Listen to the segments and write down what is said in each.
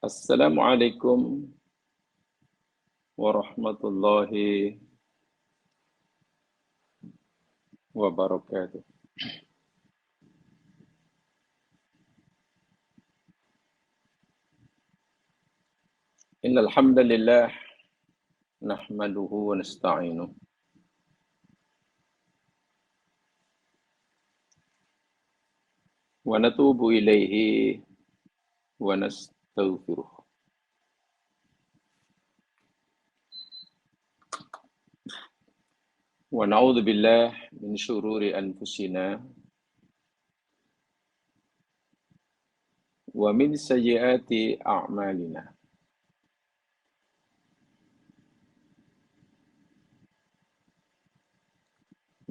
Assalamualaikum warahmatullahi wabarakatuh. Innal hamdalillah nahmaduhu wa nasta'inuhu wa natubu ilaihi wa nastaghfiruh. Wa na'udzu billahi min syururi anfusina wa min sayyiati a'malina.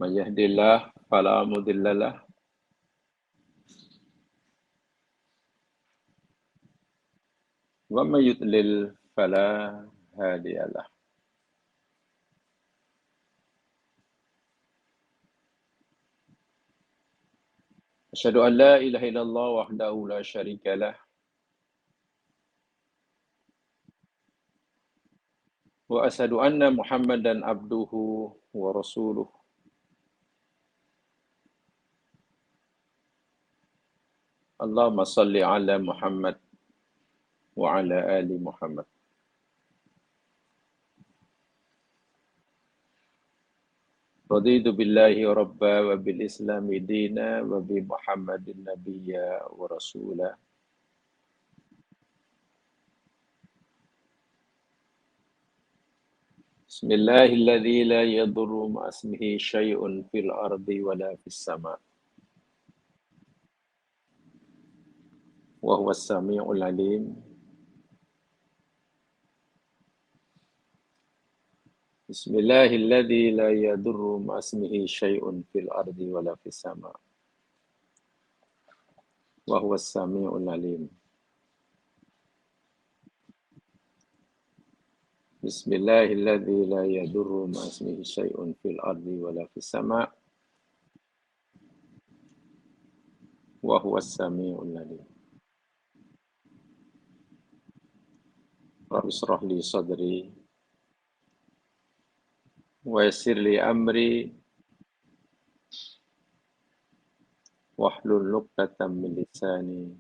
May yahdihillahu fala mudilla lahu wa may yudlil fala hadiya lahu. Asyhadu an la ilaha illallah wahdahu la syarika lah wa asyhadu anna Muhammadan abduhu wa rasuluh. Allahumma salli ala Muhammad wa ala ali Muhammad. Raditu billahi rabba wa bil islami dina wa bi Muhammadin nabiyya wa rasula. Bismillahilladzi la yadurru ma'asmihi syai'un fil ardi wa la fis sama'. Wa huwas sami'ul alim. Bismillahilladzi la yadurru ma'asmihi syai'un fil ardi wa la fis sama'. Wa huwas sami'ul alim. Bismillahilladzi la yadurru ma'asmihi syai'un fil ardi wa la fis sama' wa huwas sami'ul alim. Rabbi shrah li sadri wa yassir li amri wahlul 'uqdatam min lisani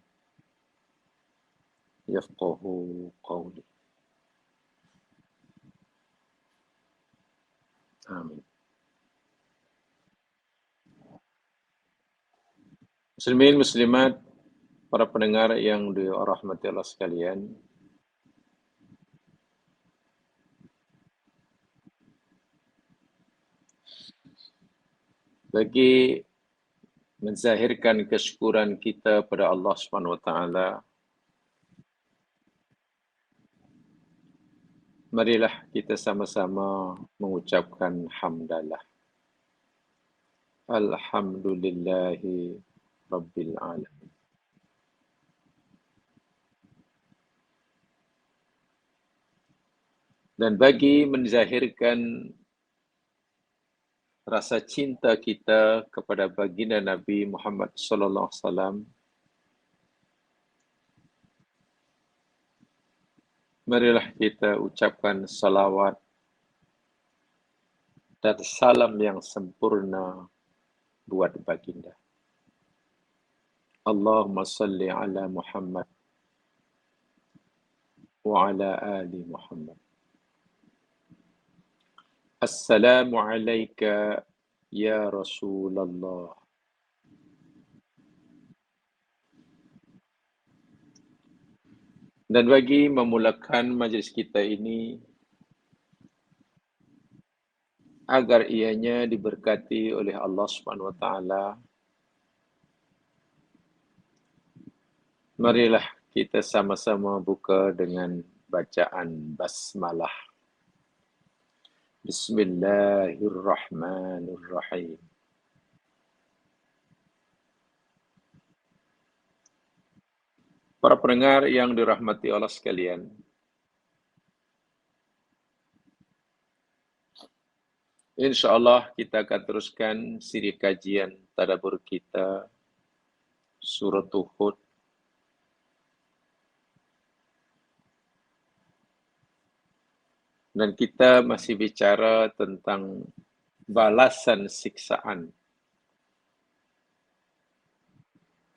yafqahu qawli. Amin. Muslimin muslimat, para pendengar yang dirahmati Allah sekalian, bagi menzahirkan kesyukuran kita pada Allah Subhanahu wa taala, marilah kita sama-sama mengucapkan hamdalah. Alhamdulillahi rabbil alamin. Dan bagi menzahirkan rasa cinta kita kepada baginda Nabi Muhammad sallallahu alaihi wasallam, marilah kita ucapkan salawat dan salam yang sempurna buat baginda. Allahumma salli ala Muhammad wa ala ali Muhammad. Assalamu alayka ya Rasulullah. Dan bagi memulakan majlis kita ini, agar ianya diberkati oleh Allah Subhanahu wa taala, marilah kita sama-sama buka dengan bacaan basmalah. Bismillahirrahmanirrahim. Para pendengar yang dirahmati Allah sekalian, InsyaAllah kita akan teruskan siri kajian tadabbur kita Surah Hud Dan kita masih bicara tentang balasan siksaan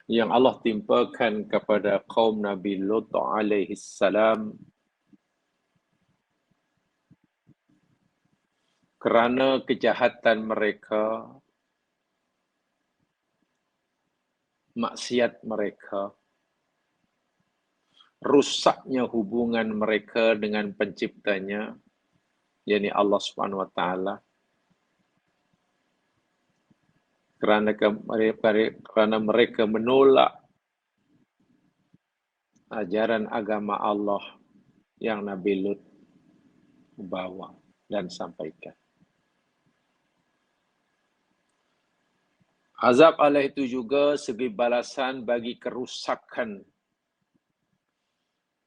yang Allah timpakan kepada kaum Nabi Lut alaihi salam kerana kejahatan mereka, maksiat mereka, rusaknya hubungan mereka dengan penciptanya, yakni Allah Subhanahu wa taala. Kerana mereka menolak ajaran agama Allah yang Nabi Lut bawa dan sampaikan. Azab Allah itu juga sebagai balasan bagi kerusakan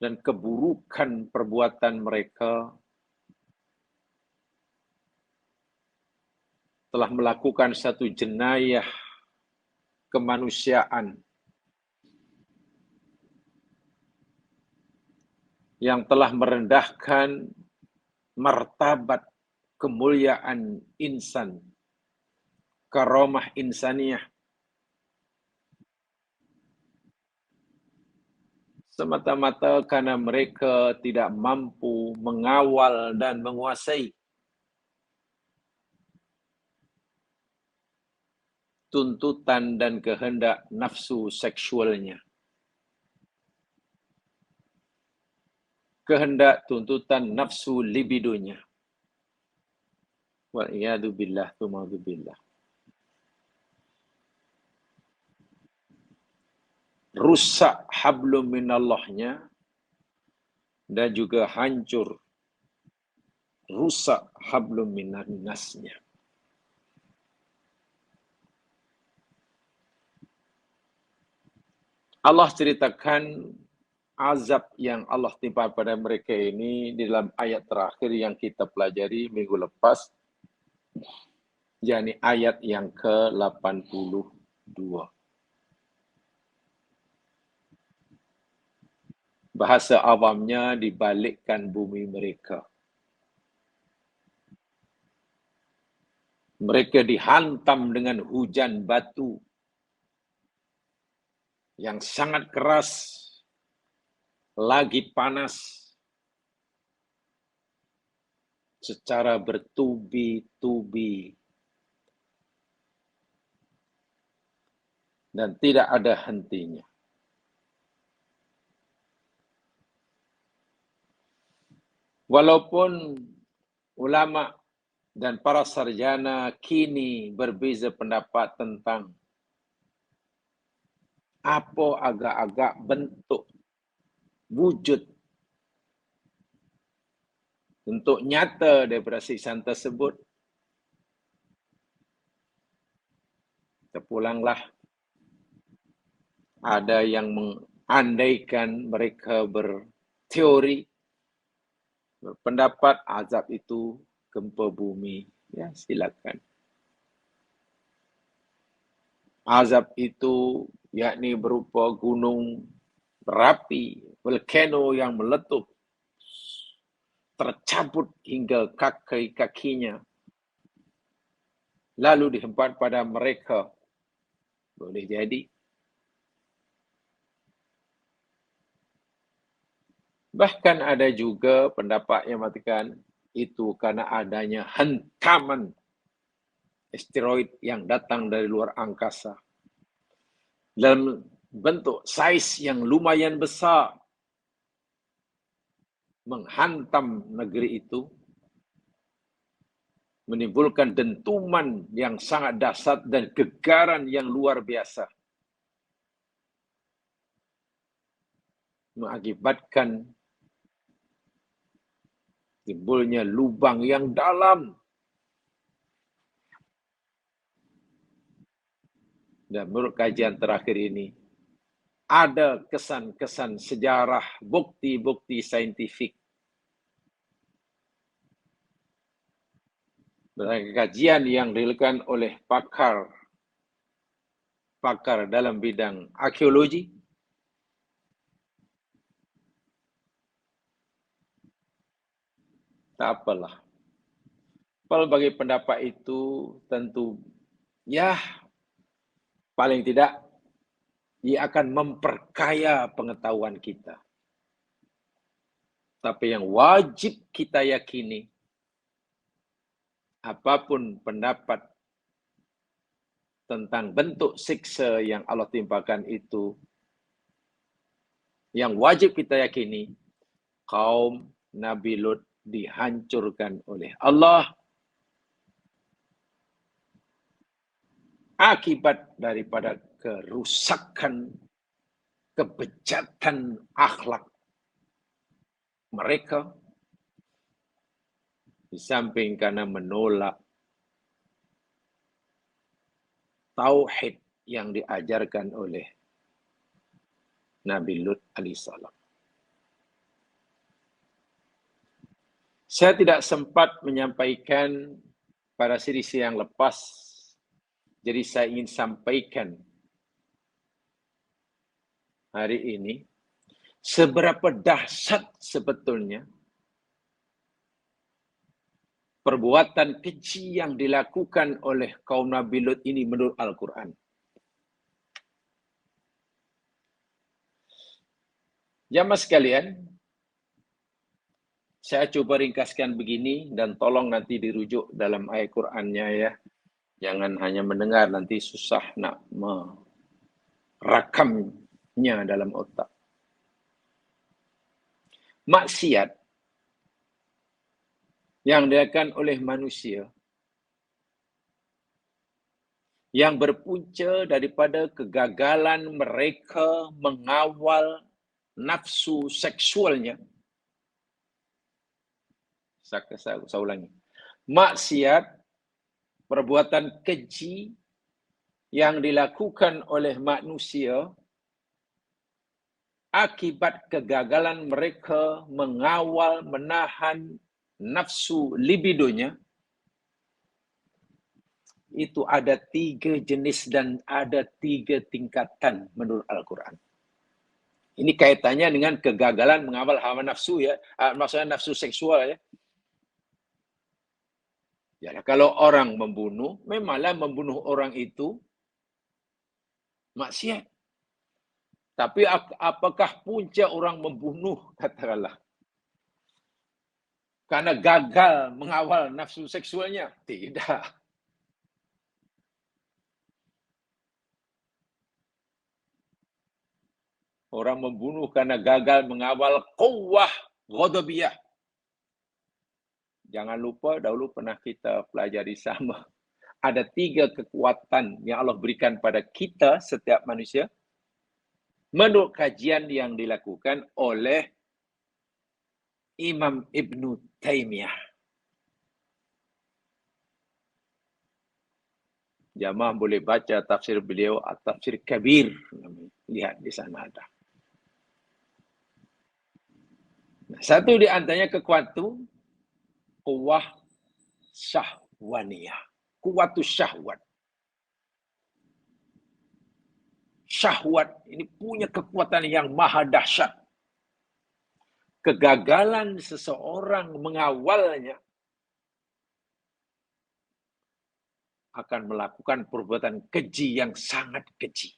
dan keburukan perbuatan mereka telah melakukan satu jenayah kemanusiaan yang telah merendahkan martabat kemuliaan insan, karamah insaniyah, semata-mata karena mereka tidak mampu mengawal dan menguasai tuntutan dan kehendak nafsu seksualnya. Kehendak tuntutan nafsu libidonya. Wa'iyadu billah, tumadu billah. Rusak hablum minallahnya dan juga hancur rusak hablum minannasnya. Allah ceritakan azab yang Allah timpa pada mereka ini di dalam ayat terakhir yang kita pelajari minggu lepas, yakni ayat yang ke-82. Bahasa awamnya dibalikkan bumi mereka. Mereka dihantam dengan hujan batu yang sangat keras, lagi panas, secara bertubi-tubi. Dan tidak ada hentinya. Walaupun ulama dan para sarjana kini berbeza pendapat tentang apa agak-agak bentuk, wujud, bentuk nyata daripada siksaan tersebut, terpulanglah ada yang mengandaikan mereka berteori, berpendapat azab itu gempa bumi. Ya, silakan. Azab itu yakni berupa gunung berapi, volcano yang meletup, tercabut hingga kaki-kakinya, lalu dihempas pada mereka. Boleh jadi. Bahkan ada juga pendapat yang mengatakan itu karena adanya hentaman asteroid yang datang dari luar angkasa dalam bentuk saiz yang lumayan besar, menghantam negeri itu, menimbulkan dentuman yang sangat dahsyat dan gegaran yang luar biasa, mengakibatkan timbulnya lubang yang dalam. Dan menurut kajian terakhir ini, ada kesan-kesan sejarah, bukti-bukti saintifik. Kajian yang dilakukan oleh pakar dalam bidang arkeologi, Tak apalah. Kalau bagi pendapat itu tentu, ya paling tidak ia akan memperkaya pengetahuan kita. Tapi yang wajib kita yakini, apapun pendapat tentang bentuk siksa yang Allah timpakan itu, yang wajib kita yakini, kaum Nabi Lut dihancurkan oleh Allah akibat daripada kerusakan, kebejatan akhlak mereka, di samping karena menolak tauhid yang diajarkan oleh Nabi Lut alaihissalam. Saya tidak sempat menyampaikan pada sesi yang lepas, jadi saya ingin sampaikan hari ini seberapa dahsyat sebetulnya perbuatan keji yang dilakukan oleh kaum Nabi Lut ini menurut Al-Quran. Jamaah sekalian, saya coba ringkaskan begini dan tolong nanti dirujuk dalam ayat Qurannya ya. Jangan hanya mendengar, nanti susah nak merakamnya dalam otak. Maksiat yang dilakukan oleh manusia yang berpunca daripada kegagalan mereka mengawal nafsu seksualnya. Saya ulangi. Maksiat, perbuatan keji yang dilakukan oleh manusia akibat kegagalan mereka mengawal, menahan nafsu libidonya, itu ada 3 jenis dan ada 3 tingkatan menurut Al-Quran. Ini kaitannya dengan kegagalan mengawal hawa nafsu ya, maksudnya nafsu seksual ya. Ya, kalau orang membunuh, memanglah membunuh orang itu maksiat. Tapi apakah punca orang membunuh, katakanlah, karena gagal mengawal nafsu seksualnya? Tidak. Orang membunuh karena gagal mengawal quwwah ghadabiyah. Jangan lupa, dahulu pernah kita pelajari sama. Ada 3 kekuatan yang Allah berikan pada kita, setiap manusia, menurut kajian yang dilakukan oleh Imam Ibn Taymiyah. Jamaah boleh baca tafsir beliau, Tafsir Kabir. Lihat di sana ada. Nah, satu di antaranya kekuatan quwwah syahwaniyah. Kuwatus syahwat. Syahwat ini punya kekuatan yang maha dahsyat. Kegagalan seseorang mengawalnya akan melakukan perbuatan keji yang sangat keji.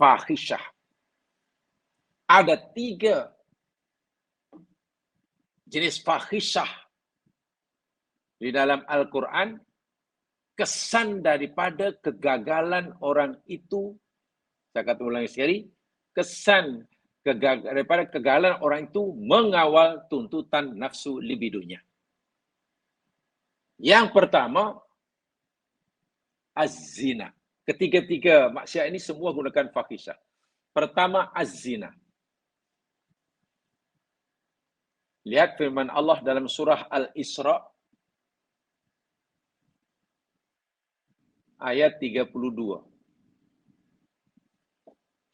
Fahisyah. Ada 3 jenis fahisyah di dalam Al-Quran. Kesan daripada kegagalan orang itu, saya kata ulangi sekali, kesan daripada kegagalan orang itu mengawal tuntutan nafsu libidonya. Yang pertama, az-zina. Ketiga-tiga maksiat ini semua gunakan fahisyah. Pertama, az-zina. Lihat firman Allah dalam surah Al-Isra ayat 32.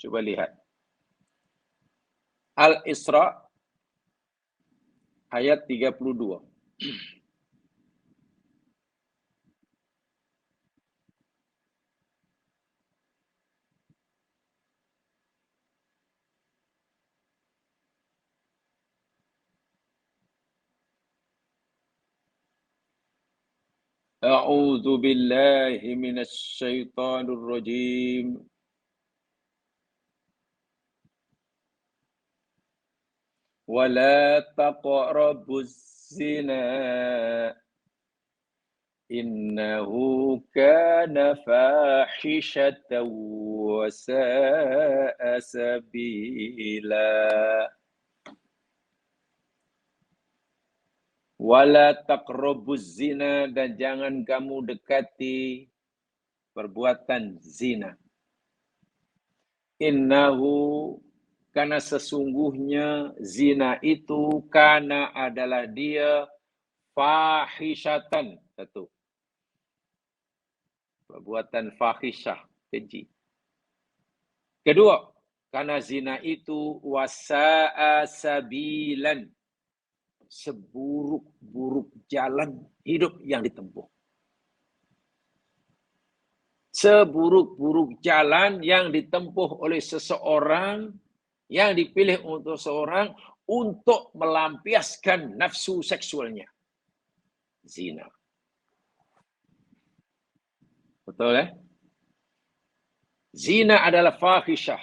Coba lihat. Al-Isra ayat 32. A'udzu billahi minasy syaithanir rajim. Wala taqrabuz zina innahu kana fahishatan wa sa'a sabila. Wala taqrabuz zina, dan jangan kamu dekati perbuatan zina. Innahu, karena sesungguhnya zina itu kana adalah dia fahishatan, satu, perbuatan fahisyah, keji. Kedua, karena zina itu wasa'a sabilan, seburuk-buruk jalan hidup yang ditempuh. Seburuk-buruk jalan yang ditempuh oleh seseorang, yang dipilih untuk seorang untuk melampiaskan nafsu seksualnya. Zina. Betul, Zina adalah fahisyah.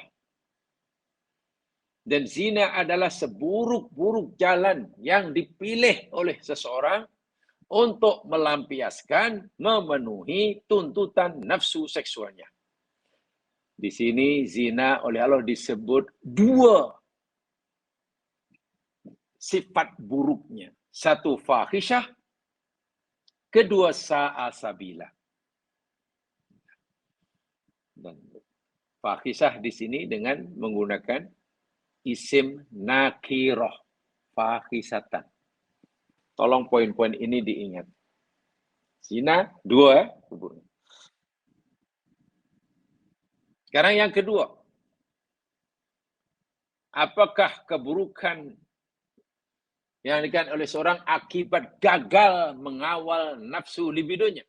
Dan zina adalah seburuk-buruk jalan yang dipilih oleh seseorang untuk melampiaskan, memenuhi tuntutan nafsu seksualnya. Di sini zina oleh Allah disebut dua sifat buruknya. Satu fahisyah, kedua sa'a sabila. Dan fahisyah di sini dengan menggunakan isim nakiroh, fahisatan. Tolong poin-poin ini diingat. Zina, dua. Sekarang yang kedua. Apakah keburukan yang dikatakan oleh seorang akibat gagal mengawal nafsu libidonya?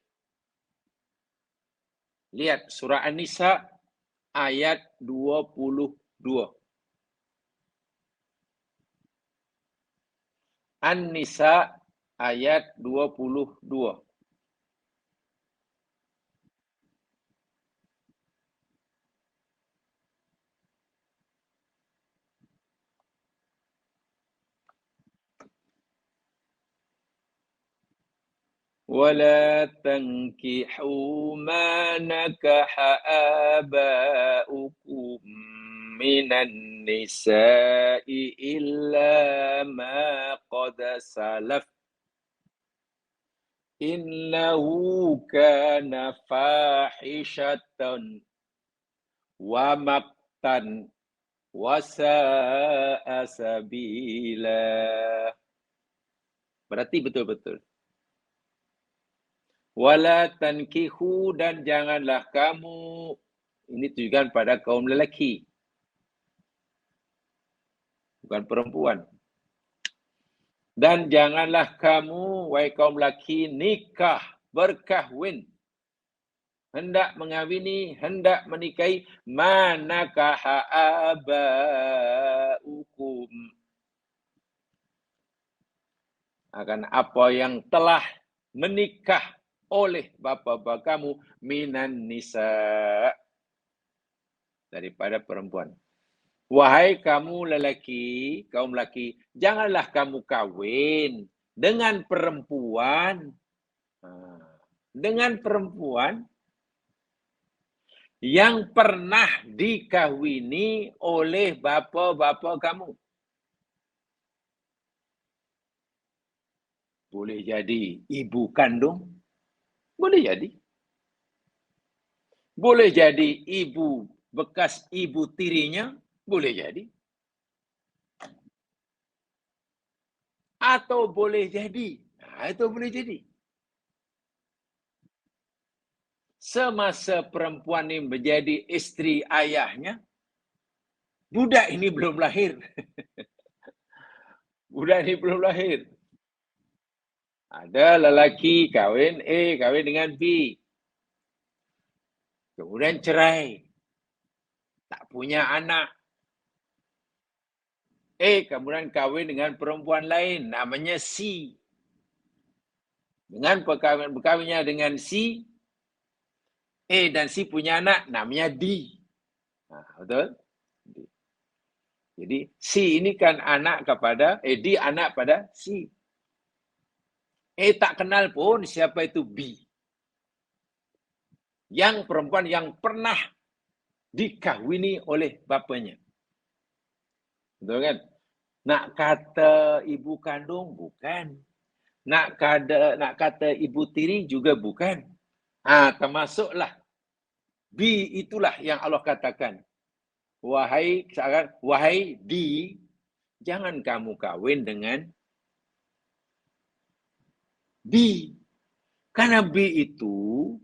Lihat surah An-Nisa ayat 22. An-Nisa ayat 22. ولا تنكحوا ما نكح آباؤكم من النساء إلا ما قد سلف إنه كان فاحشة ومقتا وساء سبيلا. Berarti betul-betul. Wala tankihu, dan janganlah kamu, ini tujuan pada kaum lelaki, bukan perempuan. Dan janganlah kamu, wahai kaum lelaki, nikah, berkahwin, hendak mengawini, hendak menikahi, manakaha abaukum, akan apa yang telah menikah oleh bapa-bapa kamu, minan nisa, daripada perempuan. Wahai kamu lelaki, kaum lelaki, janganlah kamu kawin dengan perempuan. Dengan perempuan yang pernah dikahwini oleh bapa-bapa kamu. Boleh jadi ibu kandung, boleh jadi. Boleh jadi ibu, bekas ibu tirinya, boleh jadi. Atau boleh jadi, itu boleh jadi. Semasa perempuan ini menjadi istri ayahnya, budak ini belum lahir. Budak ini belum lahir. Ada lelaki kahwin A, kahwin dengan B. Kemudian cerai. Tak punya anak. Kemudian kahwin dengan perempuan lain, namanya C. Dengan berkahwinnya dengan si A dan si punya anak namanya D. Betul? D. Jadi si ini kan anak kepada D anak pada si. A tak kenal pun siapa itu B. Yang perempuan yang pernah dikahwini oleh bapaknya. Betul kan? Nak kata ibu kandung bukan. Nak kata ibu tiri juga bukan. Termasuklah B itulah yang Allah katakan. Wahai D, jangan kamu kawin dengan B. Karena B itu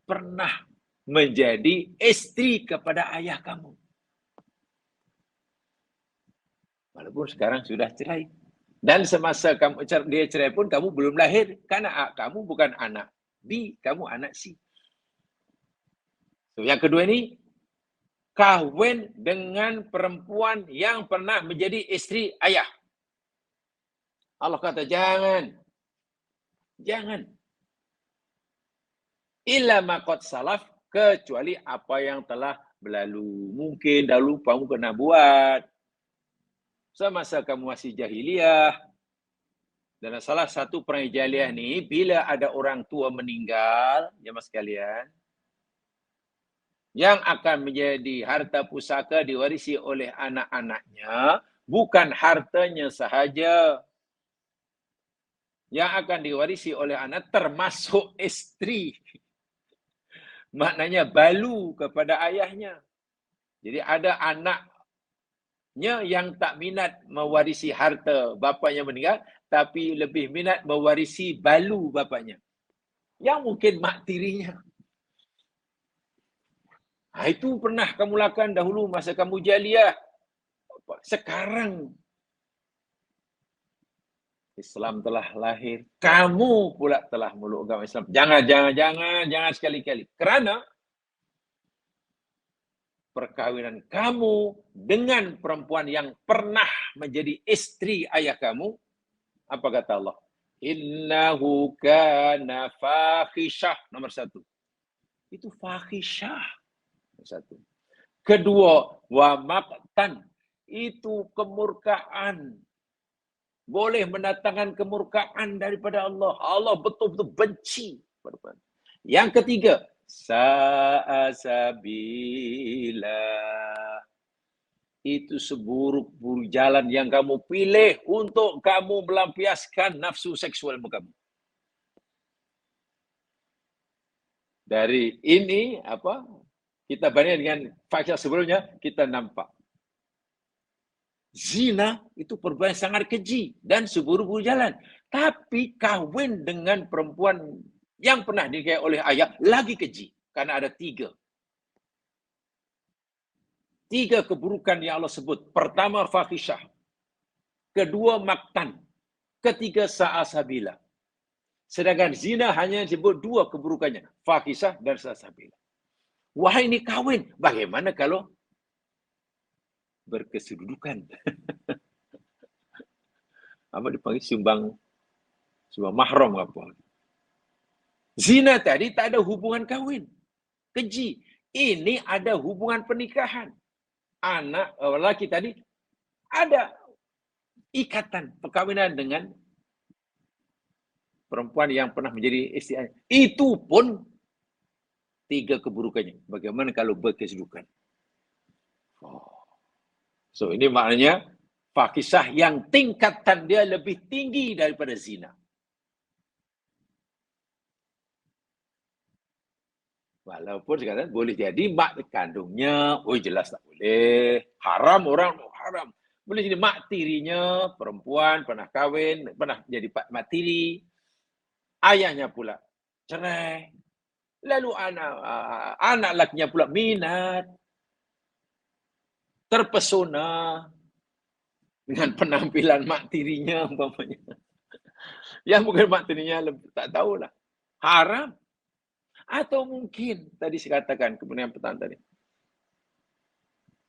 pernah menjadi istri kepada ayah kamu. Walaupun sekarang sudah cerai. Dan semasa dia cerai pun kamu belum lahir. Karena kamu bukan anak B, kamu anak C. So, yang kedua ini, kawin dengan perempuan yang pernah menjadi istri ayah. Allah kata jangan. Jangan. Illa maqad salaf, kecuali apa yang telah berlalu. Mungkin dahulu kamu pernah buat. Semasa kamu masih jahiliyah. Dan salah satu perang jahiliyah ni, bila ada orang tua meninggal, jemaah sekalian, yang akan menjadi harta pusaka diwarisi oleh anak-anaknya, bukan hartanya sahaja. Yang akan diwarisi oleh anak termasuk istri. Maknanya balu kepada ayahnya. Jadi ada anaknya yang tak minat mewarisi harta bapaknya meninggal, tapi lebih minat mewarisi balu bapaknya. Yang mungkin mak tirinya. Itu pernah kamu lakukan dahulu masa kamu jahiliyah. Sekarang Islam telah lahir. Kamu pula telah meluk agama Islam. Jangan sekali-kali. Kerana perkawinan kamu dengan perempuan yang pernah menjadi istri ayah kamu, apa kata Allah? Innahu kana fahisyah. Nomor 1. Itu fahisyah. Nomor 1. Kedua, wa maqtan. Itu kemurkaan. Boleh mendatangkan kemurkaan daripada Allah. Allah betul-betul benci. Yang ketiga, sa'asabila. Itu seburuk-buruk jalan yang kamu pilih untuk kamu melampiaskan nafsu seksualmu kamu. Dari ini kita bandingkan dengan fakta sebelumnya, kita nampak zina itu perbuatan sangat keji dan seburuk-buruk jalan. Tapi kawin dengan perempuan yang pernah dinikahi oleh ayah lagi keji. Karena ada 3. 3 keburukan yang Allah sebut. Pertama, fahisyah. Kedua, maktan. Ketiga, sa'asabila. Sedangkan zina hanya disebut 2 keburukannya. Fahisyah dan sa'asabila. Wahai ini kawin. Bagaimana kalau berkesedudukan? Apa dipanggil sumbang mahram apa? Zina tadi tak ada hubungan kawin. Keji. Ini ada hubungan pernikahan. Anak lelaki tadi ada ikatan perkawinan dengan perempuan yang pernah menjadi istri. Itu pun 3 keburukannya. Bagaimana kalau berkesedudukan? So ini maknanya fahisyah yang tingkatan dia lebih tinggi daripada zina. Walaupun sekarang boleh jadi mak kandungnya, jelas tak boleh. Haram orang, haram. Boleh jadi mak tirinya, perempuan, pernah kahwin, pernah jadi mak tiri. Ayahnya pula cerai. Lalu anak lakinya pula minat, terpesona dengan penampilan mak tirinya umpamanya. Yang mungkin mak tirinya tak tahulah. Haram. Atau mungkin tadi saya katakan kemudian petang tadi.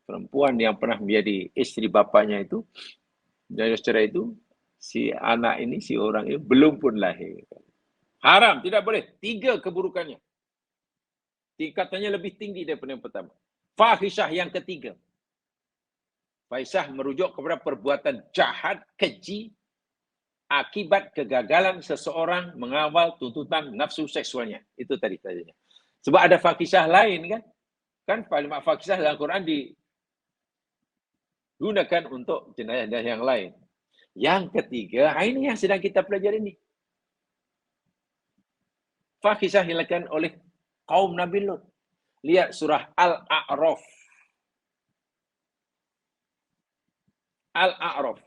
Perempuan yang pernah menjadi istri bapaknya itu, dari cerai itu, Si anak ini, si orang ini belum pun lahir. Haram, tidak boleh. 3 keburukannya. Tingkatannya lebih tinggi daripada yang pertama. Fahisyah yang ketiga. Fahisyah merujuk kepada perbuatan jahat, keji, akibat kegagalan seseorang mengawal tuntutan nafsu seksualnya. Itu tadi tadinya. Sebab ada fahisyah lain kan? Kan kalimat fahisyah dalam Quran digunakan untuk jenayah yang lain. Yang ketiga, ini yang sedang kita pelajari ini. Fahisyah dilakukan oleh kaum Nabi Lut. Lihat surah Al-A'raf. Al-A'raf.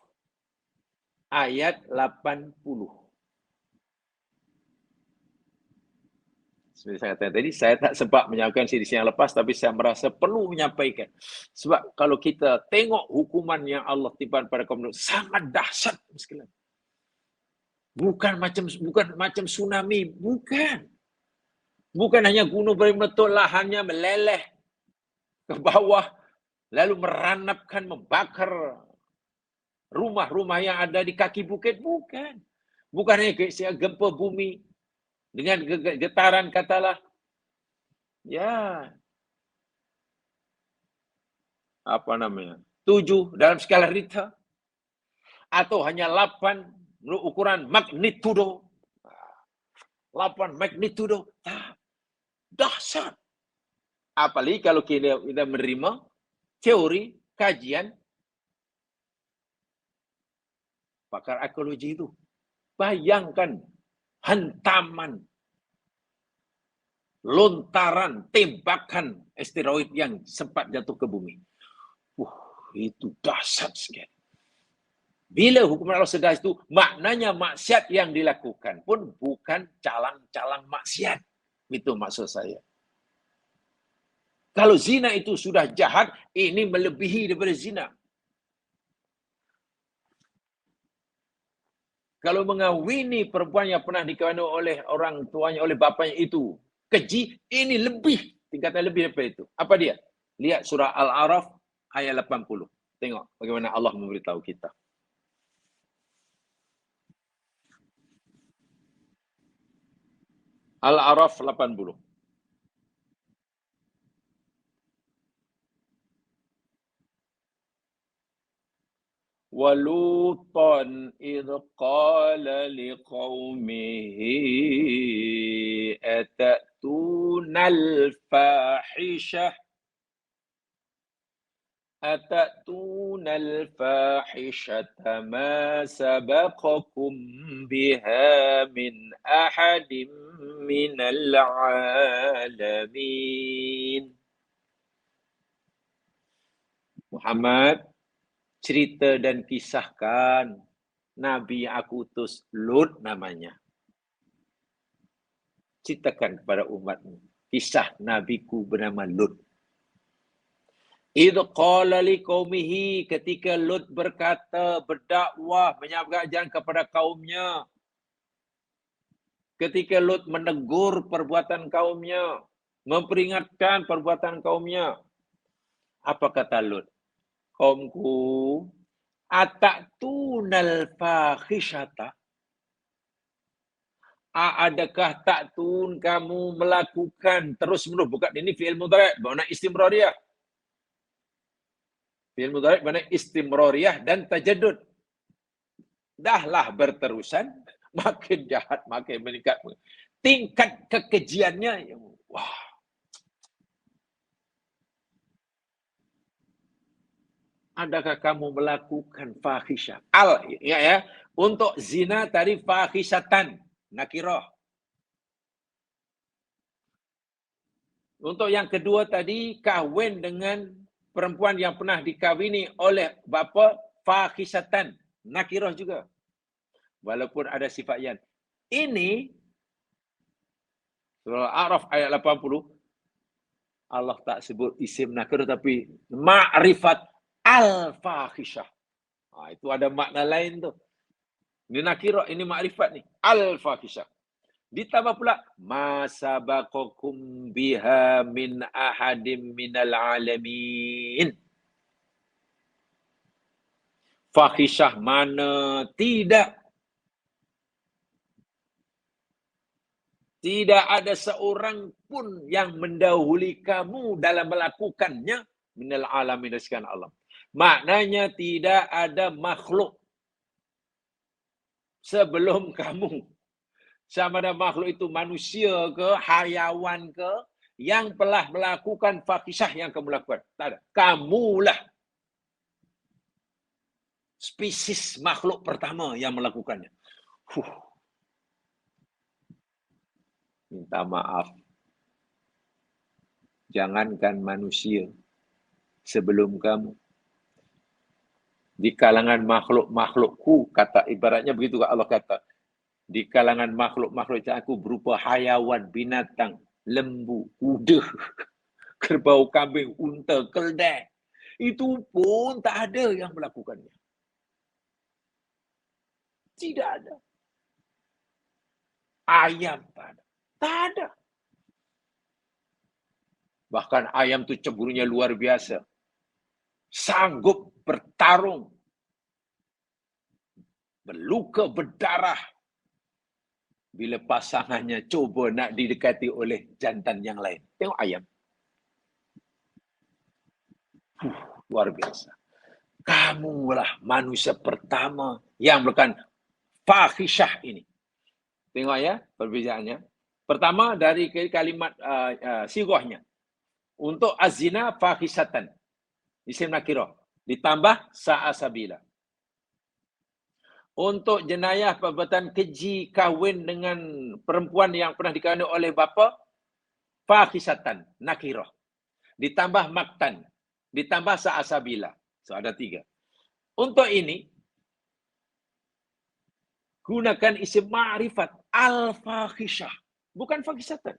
Ayat 80. Seperti saya katakan tadi, saya tak sempat menyampaikan sisi yang lepas, tapi saya merasa perlu menyampaikan. Sebab kalau kita tengok hukuman yang Allah timpakan pada kaum Lut, sangat dahsyat sekali. Bukan macam tsunami, bukan. Bukan hanya gunung meletup, lahannya meleleh ke bawah, lalu meranapkan, membakar rumah-rumah yang ada di kaki bukit, bukan. Bukan hanya gempa bumi dengan getaran katalah. Ya. Apa namanya? 7 dalam skala Richter. Atau hanya 8 menurut ukuran magnitudo. 8 magnitudo. Dahsyat. Apalagi kalau kita menerima teori, kajian pakar ekologi itu. Bayangkan hantaman, lontaran, tembakan asteroid yang sempat jatuh ke bumi. Itu dahsyat sekali. Bila hukuman Allah sedang itu, maknanya maksiat yang dilakukan pun bukan calang-calang maksiat. Itu maksud saya. Kalau zina itu sudah jahat, ini melebihi daripada zina. Kalau mengawini perempuan yang pernah dikawini oleh orang tuanya, oleh bapaknya itu keji, ini lebih, tingkatan lebih daripada itu. Apa dia? Lihat surah Al-A'raf ayat 80. Tengok bagaimana Allah memberitahu kita. Al-A'raf 80. Walutan idh qala liqaumihi atattunal fahishah ma sabaqakum biha min ahadin minal alamin. Muhammad, cerita dan kisahkan Nabi yang aku utus, Lut namanya. Ceritakan kepada umatmu kisah nabiku bernama Lut. Idh qala liqaumihi, ketika Lut berkata, berdakwah, menyampaikan kepada kaumnya. Ketika Lut menegur perbuatan kaumnya, memperingatkan perbuatan kaumnya. Apa kata Lut? Kaumku, ataktunal fahisyata? Adakah taktun kamu melakukan terus-menerus? Bukan, ini fi'il mudhari', bermakna istimrariyah. Fi'il mudhari' bermakna istimrariyah dan tajaddud. Dahlah berterusan, makin jahat, makin meningkat. Tingkat kekejiannya, wah. Adakah kamu melakukan fahisyah? Ya, untuk zina tadi fahisyatan, nakirah. Untuk yang kedua tadi, kahwin dengan perempuan yang pernah dikahwini oleh bapa, fahisyatan, nakirah juga. Walaupun ada sifat yang ini, surah Al-A'raf ayat 80, Allah tak sebut isim nakirah, tapi ma'rifat al-fahisyah. Itu ada makna lain tu. Ini nakirah, ini ma'rifat ni. Al-fahisyah. Ditambah pula, ma sabaqakum biha min ahadim minal alamin. Fahisyah mana? Tidak. Tidak ada seorang pun yang mendahului kamu dalam melakukannya minal alamin dari sekian alam. Maknanya tidak ada makhluk sebelum kamu. Sama ada makhluk itu manusia ke, hayawan ke, yang telah melakukan fahisyah yang kamu lakukan. Tak ada. Kamulah spesies makhluk pertama yang melakukannya. Minta maaf. Jangankan manusia sebelum kamu. Di kalangan makhluk-makhlukku, kata ibaratnya begitu Allah kata. Di kalangan makhluk-makhluk aku berupa hayawan, binatang, lembu, kuda, kerbau, kambing, unta, keldai. Itu pun tak ada yang melakukannya. Tidak ada. Ayam tak ada. Tak ada. Bahkan ayam tu cemburunya luar biasa. Sanggup bertarung. Berluka, berdarah. Bila pasangannya cuba nak didekati oleh jantan yang lain. Tengok ayam. Luar biasa. Kamulah manusia pertama yang melakukan fahisyah ini. Tengok ya perbezaannya. Pertama dari kalimat sirahnya. Untuk azina fahisatan. Isim nakirah. Ditambah sa'asabila. Untuk jenayah perbuatan keji kahwin dengan perempuan yang pernah dikahwini oleh bapa, fahisatan, nakirah. Ditambah maktan. Ditambah sa'asabila. So ada 3. Untuk ini, gunakan isim ma'rifat al-fahisyah. Bukan fahisatan.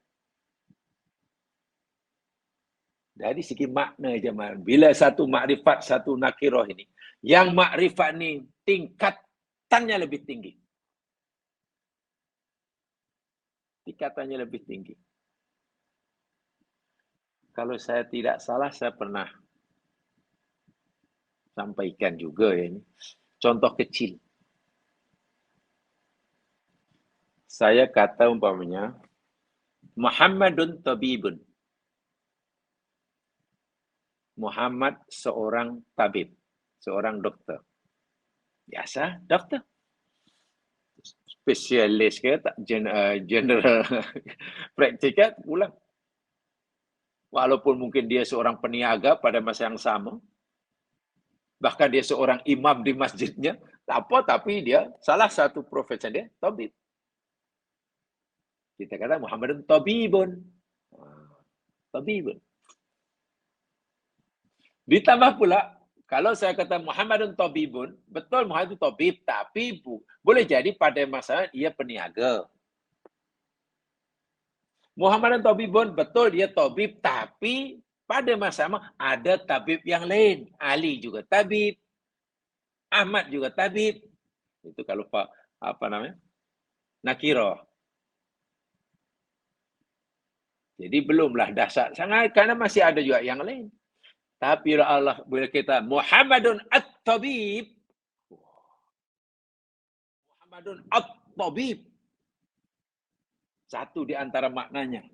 Dari segi makna jemaah. Bila satu makrifat, satu nakirah ini. Yang makrifat ni tingkatannya lebih tinggi. Tingkatannya lebih tinggi. Kalau saya tidak salah, saya pernah sampaikan juga ya ini. Contoh kecil. Saya kata umpamanya, Muhammadun tabibun. Muhammad seorang tabib, seorang dokter. Biasa, dokter. Spesialis ke, tak general praktikal, pulang. Walaupun mungkin dia seorang peniaga pada masa yang sama, bahkan dia seorang imam di masjidnya, tak apa, tapi dia salah satu profesi dia, tabib. Kita kata Muhammadun tabibun. Tabibun. Ditambah pula, kalau saya kata Muhammadun tabibun, betul Muhammad itu tabib, tapi boleh jadi pada masa ia peniaga. Muhammadun tabibun, betul dia tabib, tapi pada masa ada tabib yang lain. Ali juga tabib, Ahmad juga tabib. Itu kalau apa namanya? Nakirah. Jadi belumlah dahsyat sangat, karena masih ada juga yang lain. Tapi Allah bila kita Muhammadun at-tabib, Muhammadun at-tabib, satu di antara maknanya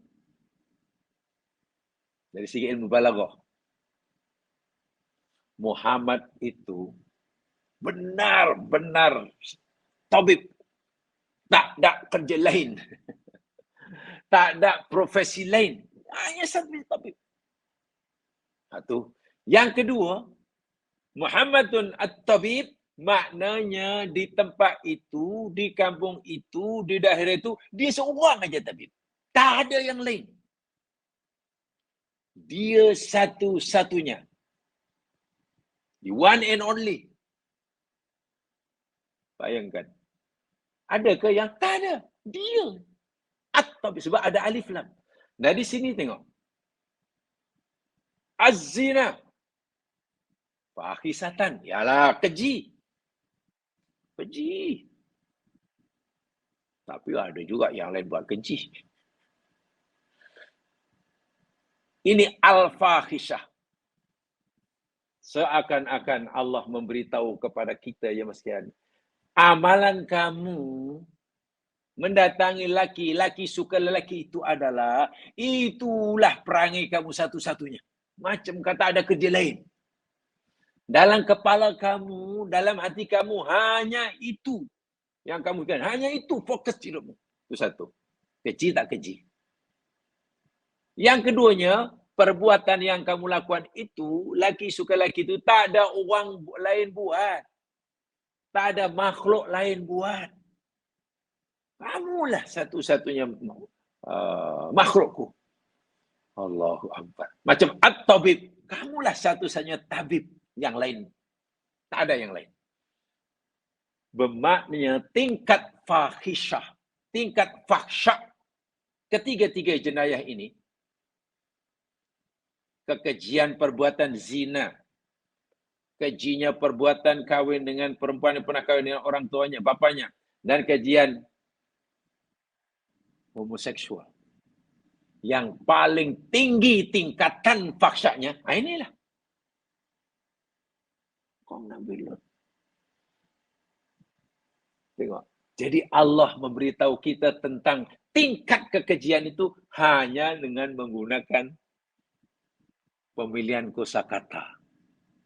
dari segi ilmu balaghah. Muhammad itu benar-benar tabib. Tak ada kerja lain. Tak ada profesi lain. Hanya satu tabib. Satu. Yang kedua, Muhammadun at-tabib, maknanya di tempat itu, di kampung itu, di daerah itu, dia seorang aja tabib. Tak ada yang lain. Dia satu-satunya. The one and only. Bayangkan. Adakah yang tak ada? Dia. At-tabib. Sebab ada alif lam. Dari sini tengok. Az-zina. Fahisatan. Yalah, keji. Keji. Tapi ada juga yang lain buat keji. Ini al-fahisyah. Seakan-akan Allah memberitahu kepada kita, ya sekalian, amalan kamu mendatangi laki-laki, suka lelaki itu itulah perangai kamu satu-satunya. Macam kata ada kerja lain. Dalam kepala kamu, dalam hati kamu, hanya itu yang kamu kan. Hanya itu fokus hidupmu. Itu satu. Keji tak keji. Yang keduanya, perbuatan yang kamu lakukan itu, laki suka laki itu, tak ada orang lain buat. Tak ada makhluk lain buat. Kamulah satu-satunya makhlukku. Allahu Akbar. Macam at-tabib. Kamulah satu-satunya tabib. Yang lain. Tak ada yang lain. Bermaknanya tingkat fahisyah. Tingkat fahsyah. Ketiga-tiga jenayah ini. Kekejian perbuatan zina, kejinya perbuatan kahwin dengan perempuan yang pernah kahwin dengan orang tuanya, bapanya, dan kejian homoseksual. Yang paling tinggi tingkatan fahsyanya, inilah. Kaum Nabi Lut. Tengok. Jadi Allah memberitahu kita tentang tingkat kekejian itu hanya dengan menggunakan pemilihan kosakata.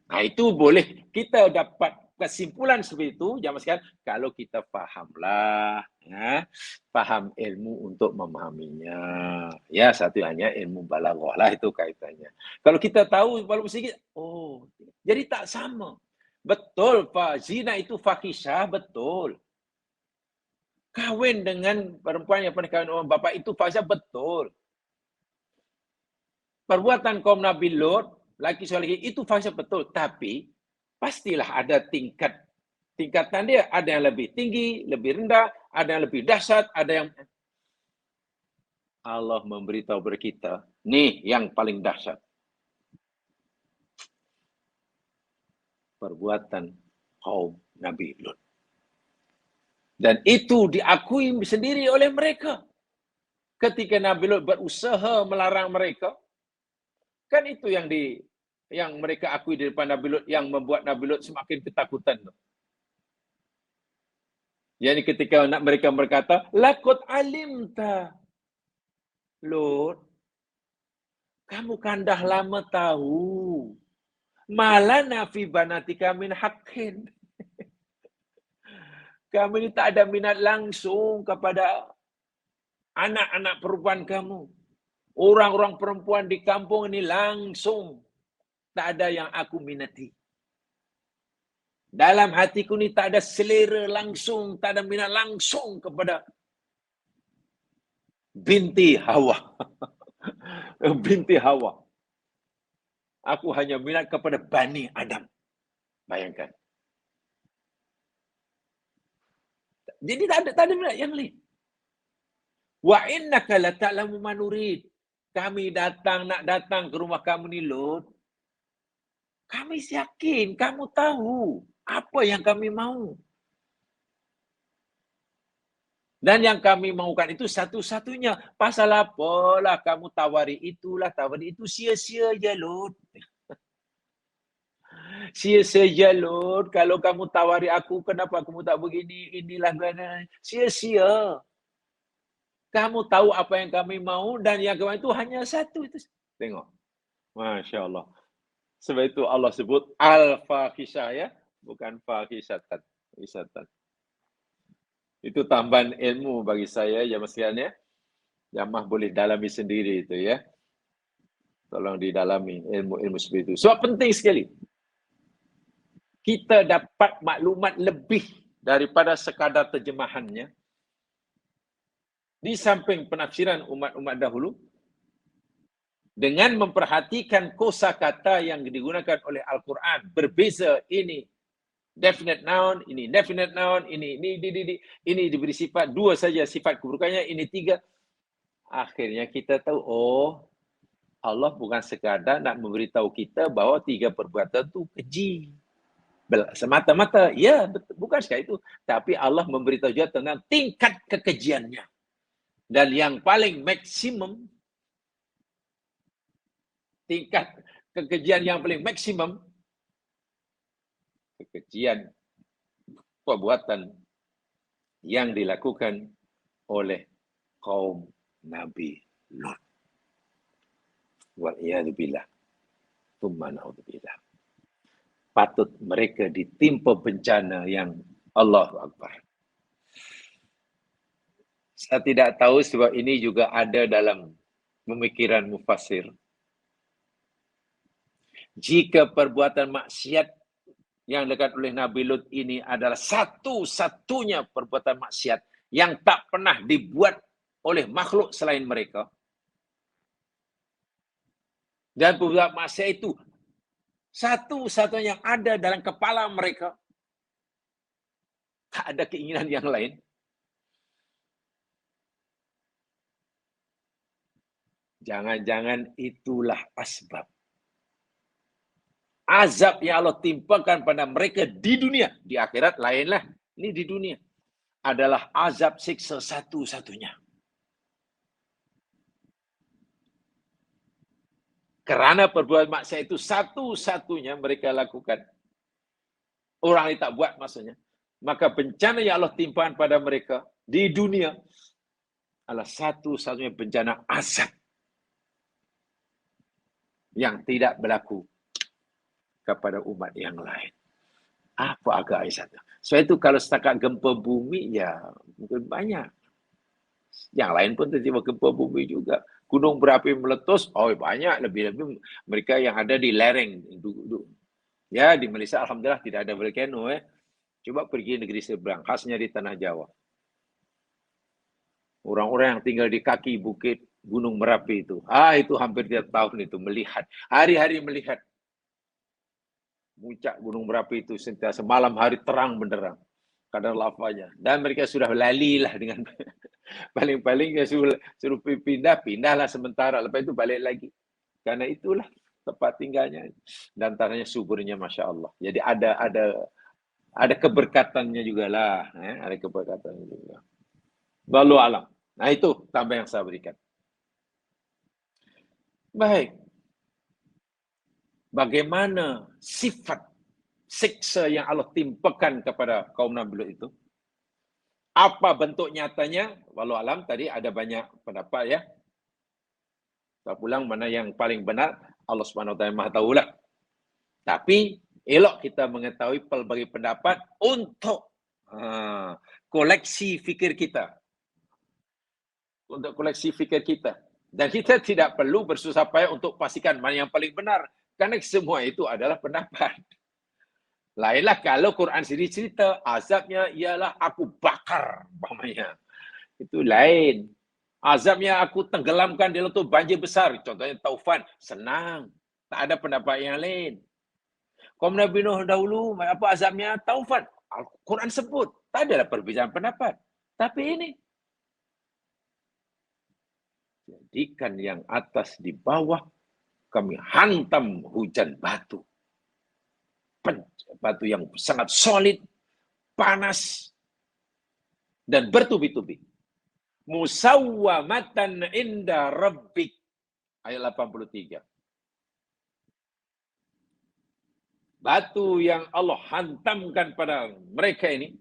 Nah, itu boleh kita dapat kesimpulan seperti itu, jangan sekalian, kalau kita fahamlah, ya, faham ilmu untuk memahaminya. Ya, satu hanya ilmu balaghah lah itu kaitannya. Kalau kita tahu walaupun sedikit, oh, jadi tak sama. Betul, Pak. Zina itu fahisyah, betul. Kawin dengan perempuan yang pernah kawin dengan orang bapak itu fahisyah, betul. Perbuatan kaum Nabi Lut, laki soleh itu fahsyah betul, tapi pastilah ada tingkatan dia, ada yang lebih tinggi, lebih rendah, ada yang lebih dahsyat, ada yang Allah memberitahu kepada kita, nih yang paling dahsyat. Perbuatan kaum Nabi Lut. Dan itu diakui sendiri oleh mereka. Ketika Nabi Lut berusaha melarang mereka, kan itu yang mereka akui di depan Nabi Lut, yang membuat Nabi Lut semakin ketakutan. Yani ketika mereka berkata, "Laqad alimta." Lut, kamu kan dah lama tahu. Malana fi banatika min haqqin. Kami ini tak ada minat langsung kepada anak-anak perempuan kamu. Orang-orang perempuan di kampung ini langsung tak ada yang aku minati. Dalam hatiku ni tak ada selera langsung, tak ada minat langsung kepada binti Hawa. Binti Hawa. Aku hanya minat kepada Bani Adam. Bayangkan. Jadi tak ada minat yang lain. Wa innaka la ta'lamu ma nurid. Kami nak datang ke rumah kamu ni, Lut. Kami yakin kamu tahu apa yang kami mau. Dan yang kami mahukan itu satu-satunya. Pasal apalah kamu tawari itu, sia-sia je, Lut. Sia-sia, Lut. Kalau kamu tawari aku, kenapa kamu tak begini? Inilah, sia-sia. Kamu tahu apa yang kami mau dan yang kami itu hanya satu. Itu. Tengok. Masya Allah. Sebab itu Allah sebut al-fahisyah, ya. Bukan fahisyatan. Itu tambahan ilmu bagi saya, ya Mas Kian, ya. Jamah boleh dalami sendiri itu, ya. Tolong didalami ilmu-ilmu seperti itu. Sebab penting sekali. Kita dapat maklumat lebih daripada sekadar terjemahannya. Di samping penafsiran umat-umat dahulu, dengan memperhatikan kosakata yang digunakan oleh Al-Quran, berbeza, ini definite noun, ini indefinite noun, ini diberi sifat, 2 saja sifat keburukannya, ini 3. Akhirnya kita tahu, oh, Allah bukan sekadar nak memberitahu kita bahawa 3 perbuatan itu keji. Semata-mata, ya, bukan sekadar itu. Tapi Allah memberitahu juga tentang tingkat kekejiannya. Dan yang paling maksimum, tingkat kekejian yang paling maksimum, kekejian perbuatan yang dilakukan oleh kaum Nabi Lut. Wal'iyadzubillah. Tsumma na'udzubillah. Patut mereka ditimpa bencana yang Allahu Akbar. Saya tidak tahu sebab ini juga ada dalam pemikiran mufassir. Jika perbuatan maksiat yang dilakukan oleh Nabi Lut ini adalah satu-satunya perbuatan maksiat yang tak pernah dibuat oleh makhluk selain mereka. Dan perbuatan maksiat itu satu-satunya yang ada dalam kepala mereka. Tak ada keinginan yang lain. Jangan-jangan itulah asbab azab yang Allah timpakan pada mereka di dunia. Di akhirat lainlah. Ini di dunia. Adalah azab siksa satu-satunya. Kerana perbuatan maksiat itu satu-satunya mereka lakukan. Orang ini tak buat maksudnya. Maka bencana yang Allah timpakan pada mereka di dunia adalah satu-satunya bencana azab yang tidak berlaku kepada umat yang lain. Apa agak ayat satu? Sebab itu kalau setakat gempa bumi, ya mungkin banyak. Yang lain pun terjadi gempa bumi juga. Gunung berapi meletus, oh banyak. Lebih-lebih mereka yang ada di lereng. Ya, di Malaysia Alhamdulillah tidak ada volcano. Coba pergi negeri seberang, khasnya di Tanah Jawa. Orang-orang yang tinggal di kaki bukit Gunung Merapi itu. Itu hampir tiap tahun itu melihat. Hari-hari melihat. Puncak Gunung Merapi itu sentiasa malam hari terang benderang kadar lavanya, dan mereka sudah lalilah dengan paling-paling dia suruh pindahlah sementara, lepas itu balik lagi karena itulah tempat tinggalnya dan tanahnya suburnya Masya Allah. Jadi ada keberkatannya juga lah, ada keberkatannya juga. Wallahu alam. Nah itu tambah yang saya berikan. Baik. Bagaimana sifat siksa yang Allah timpakan kepada kaum Nabi Lut itu? Apa bentuk nyatanya? Walau alam tadi ada banyak pendapat ya. Tak pulang mana yang paling benar, Allah Subhanahu wa taala Maha tahulah. Tapi elok kita mengetahui pelbagai pendapat untuk koleksi fikir kita. Untuk koleksi fikir kita. Dan kita tidak perlu bersusah payah untuk pastikan mana yang paling benar. Karena semua itu adalah pendapat. Lainlah kalau Quran sendiri cerita, azabnya ialah aku bakar. Umpamanya. Itu lain. Azabnya aku tenggelamkan di laut banjir besar. Contohnya taufan. Senang. Tak ada pendapat yang lain. Kaum Nabi Nuh dahulu, apa azabnya? Taufan. Al-Quran sebut. Tak adalah perbezaan pendapat. Tapi ini. Jadikan yang atas di bawah. Kami hantam hujan batu. Batu yang sangat solid, panas, dan bertubi-tubi. Musawwamatan inda rabbik. Ayat 83. Batu yang Allah hantamkan pada mereka ini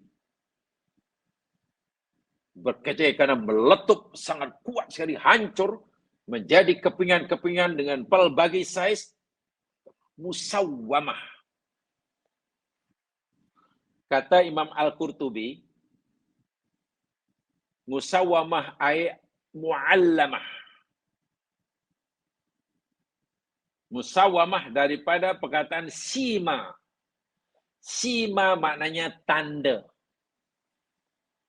berkecil karena meletup sangat kuat sekali, hancur, menjadi kepingan-kepingan dengan pelbagai saiz. Musawwamah. Kata Imam Al-Qurtubi, musawwamah ay mu'allamah. Musawwamah daripada perkataan sima. Sima maknanya tanda.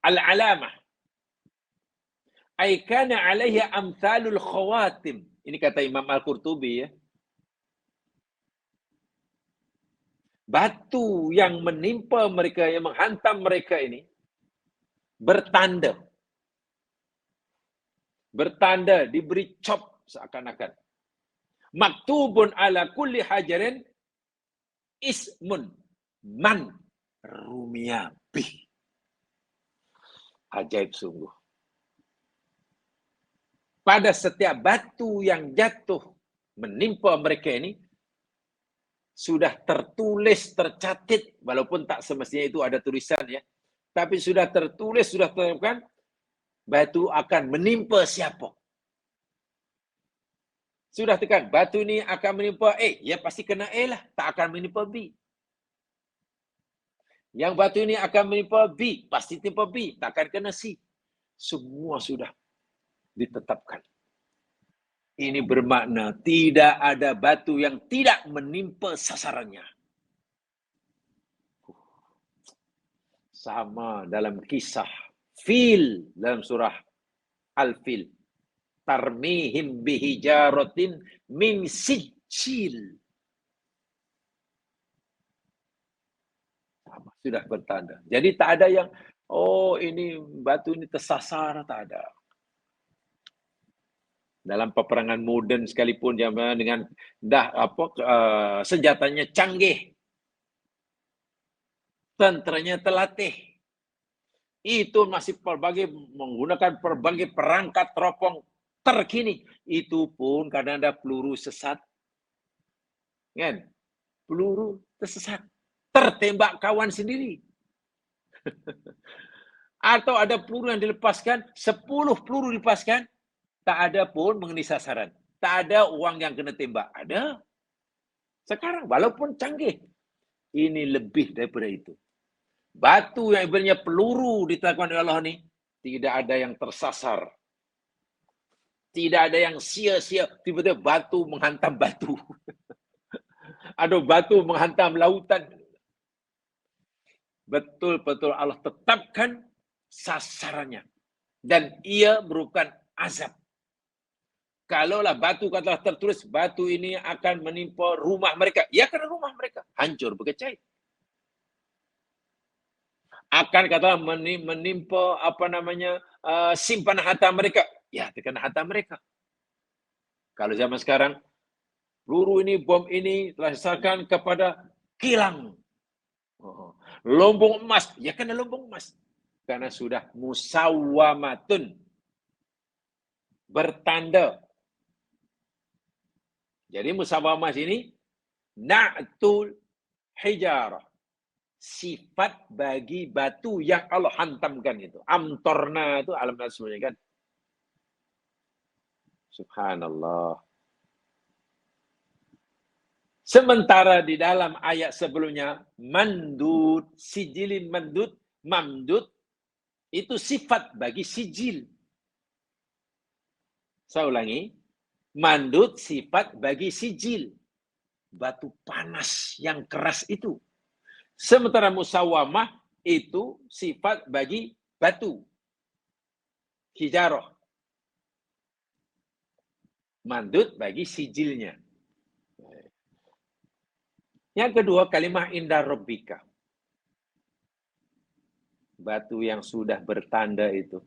Al-alamah. Ay kana alaihi amthalul khawatim. Ini kata Imam Al-Qurtubi ya. Batu yang menimpa mereka, yang menghantam mereka ini bertanda. Bertanda, diberi cop seakan-akan. Maktubun ala kulli hajarin ismun man rumia bih. Ajaib sungguh. Pada setiap batu yang jatuh menimpa mereka ini, sudah tertulis, tercatat, walaupun tak semestinya itu ada tulisan ya, tapi sudah tertulis, sudah tertentukan, batu akan menimpa siapa. Sudah tekan, batu ini akan menimpa A, ya pasti kena A lah, tak akan menimpa B. Yang batu ini akan menimpa B, pasti menimpa B, tak akan kena C. Semua sudah ditetapkan. Ini bermakna tidak ada batu yang tidak menimpa sasarannya. Sama dalam kisah Fil dalam surah Al-Fil. Tarmihim bihijaratin min sijil. Sama, sudah bertanda. Jadi tak ada yang, oh ini batu ini tersasar, tak ada. Dalam peperangan modern sekalipun zaman dengan senjatanya canggih, tenteranya terlatih, itu masih menggunakan berbagai perangkat teropong terkini. Itu pun kadang ada peluru sesat, kan? Peluru tersesat, tertembak kawan sendiri. Atau ada peluru yang dilepaskan, 10 peluru dilepaskan, tak ada pun mengenai sasaran. Tak ada uang yang kena tembak. Ada. Sekarang walaupun canggih, ini lebih daripada itu. Batu yang ibaratnya peluru ditakwan oleh Allah ni, tidak ada yang tersasar. Tidak ada yang sia-sia. Tiba-tiba batu menghantam batu. Ada batu menghantam lautan. Betul-betul Allah tetapkan sasarannya. Dan ia merupakan azab. Kalaulah batu katalah tertulis, batu ini akan menimpa rumah mereka. Ya, karena rumah mereka hancur berkecai. Akan katalah menimpa simpanan harta mereka. Ya, terkena harta mereka. Kalau zaman sekarang, peluru ini, bom ini telah disasarkan kepada kilang. Lumbung emas. Ya, kena lumbung emas. Karena sudah musawwamatun. Bertanda. Jadi musawwamah ini na'tul hijarah. Sifat bagi batu yang Allah hantamkan itu. Amtorna itu alam nasmunya kan. Subhanallah. Sementara di dalam ayat sebelumnya, mandud, sijilin mandud, mamdud, itu sifat bagi sijil. Saya ulangi. Mandud sifat bagi sijil. Batu panas yang keras itu. Sementara musawwamah itu sifat bagi batu. Hijarah. Mandud bagi sijilnya. Yang kedua, kalimah inda rabbika. Batu yang sudah bertanda itu.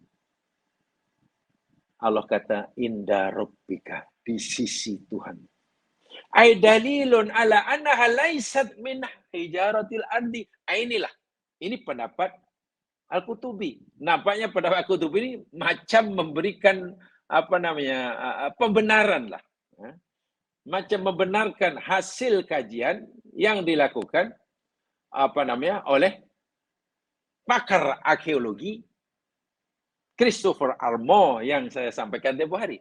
Allah kata inda rabbika, di sisi Tuhan. Ai dalilun ala annaha laysat min hijaratil ardi. Inilah. Ini pendapat Al-Qutubi. Nampaknya pendapat Al-Qutubi ini macam memberikan pembenaran lah. Macam membenarkan hasil kajian yang dilakukan oleh pakar arkeologi Christopher Armour yang saya sampaikan tempoh hari.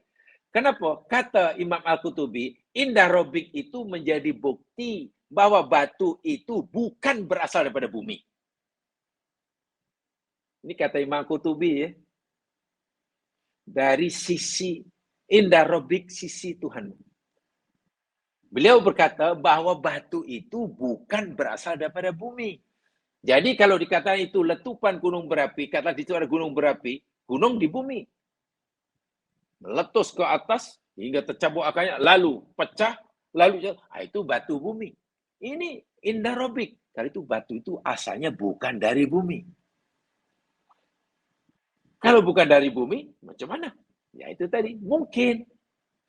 Kenapa? Kata Imam Al-Qutubi, indah robik itu menjadi bukti bahwa batu itu bukan berasal daripada bumi. Ini kata Imam Al-Qutubi ya. Dari sisi indah robik, sisi Tuhan. Beliau berkata bahwa batu itu bukan berasal daripada bumi. Jadi kalau dikatakan itu letupan gunung berapi, kata itu ada gunung berapi, gunung di bumi. Meletus ke atas hingga tercabut akarnya, lalu pecah, lalu itu batu bumi. Ini indah robik. Kalau itu batu itu asalnya bukan dari bumi. Kalau bukan dari bumi, macam mana? Ya itu tadi, mungkin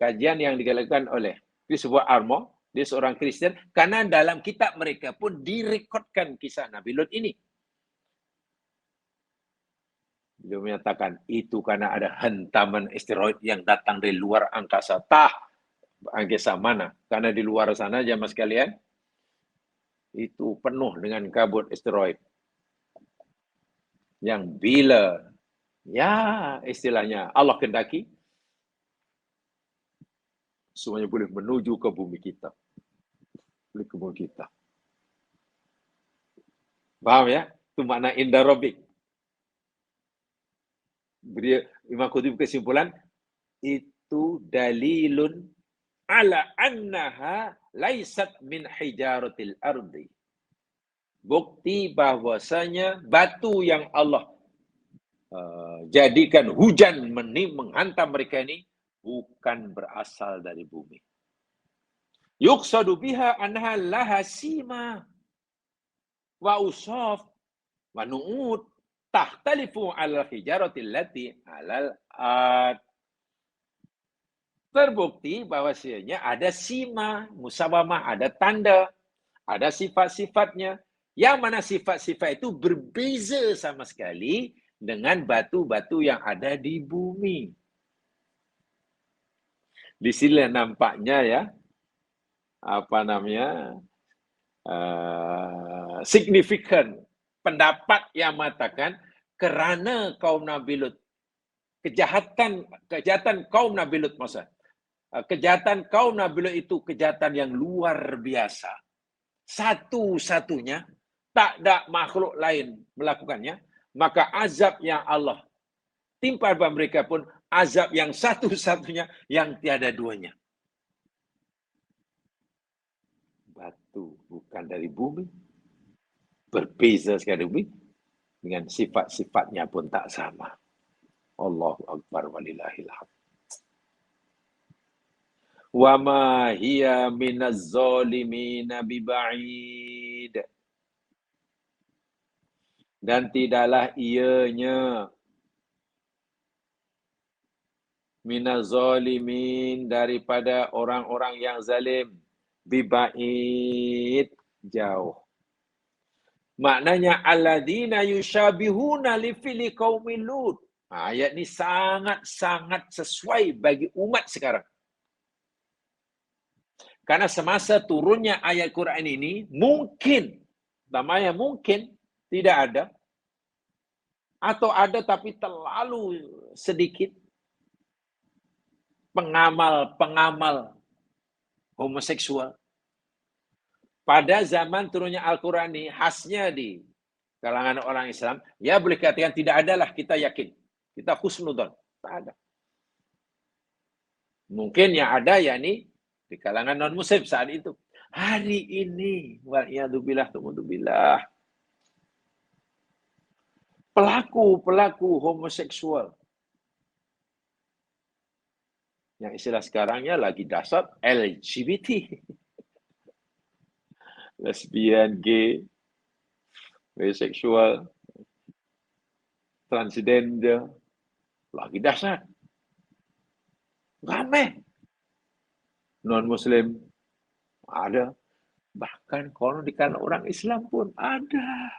kajian yang dilakukan oleh Christopher Armour, dia seorang Kristen, karena dalam kitab mereka pun direkodkan kisah Nabi Lut ini. Beliau menyatakan itu karena ada hentaman asteroid yang datang dari luar angkasa. Angkasa mana? Karena di luar sana jamaah sekalian, itu penuh dengan kabut asteroid. Yang bila, ya istilahnya Allah kendaki, semuanya boleh menuju ke bumi kita. Boleh ke bumi kita. Paham ya? Itu makna inda rabbik. Imam Qurtubi kesimpulan, itu dalilun ala annaha laisat min hijaratil ardi. Bukti bahwasanya batu yang Allah jadikan hujan menghantam mereka ini bukan berasal dari bumi. Yuqsadu biha anha laha sima wa usaf wa nu'ud tahtalifu ala hijaratil lati alal ad. Terbukti bahwasanya ada sima, musawamah, ada tanda, ada sifat-sifatnya. Yang mana sifat-sifat itu berbeza sama sekali dengan batu-batu yang ada di bumi. Di sini nampaknya ya, signifikan pendapat yang mengatakan kerana kaum Nabi Lut, kejahatan kaum Nabi Lut kejahatan kaum Nabi Lut itu kejahatan yang luar biasa. Satu-satunya, tak ada makhluk lain melakukannya, maka azab yang Allah timpa pada mereka pun azab yang satu-satunya yang tiada duanya. Batu bukan dari bumi, berbeza sekali bumi, dengan sifat-sifatnya pun tak sama. Allahu Akbar walillahil hamd. Wa ma hiya minaz zalimina biba'id. Dan tidaklah ianya minaz zalimin daripada orang-orang yang zalim, biba'id, jauh. Maknanya alladzina yushabihuna li fili qaumil Lut. Ayat ni sangat-sangat sesuai bagi umat sekarang. Karena semasa turunnya ayat Quran ini, mungkin, namanya mungkin, tidak ada. Atau ada tapi terlalu sedikit. Pengamal homoseksual. Pada zaman turunnya Al-Quran ini, khasnya di kalangan orang Islam, ya boleh katakan tidak adalah, kita yakin. Kita husnudzon. Tak ada. Mungkin yang ada, yakni di kalangan non-muslim saat itu. Hari ini, wa'iyadzubillah, tumudubillah, pelaku homoseksual. Yang istilah sekarangnya lagi dasar LGBT. Lesbian, gay, biseksual, transgender. Lagi dasar. Ramai. Non-muslim ada. Bahkan kalau di kalangan orang Islam pun ada.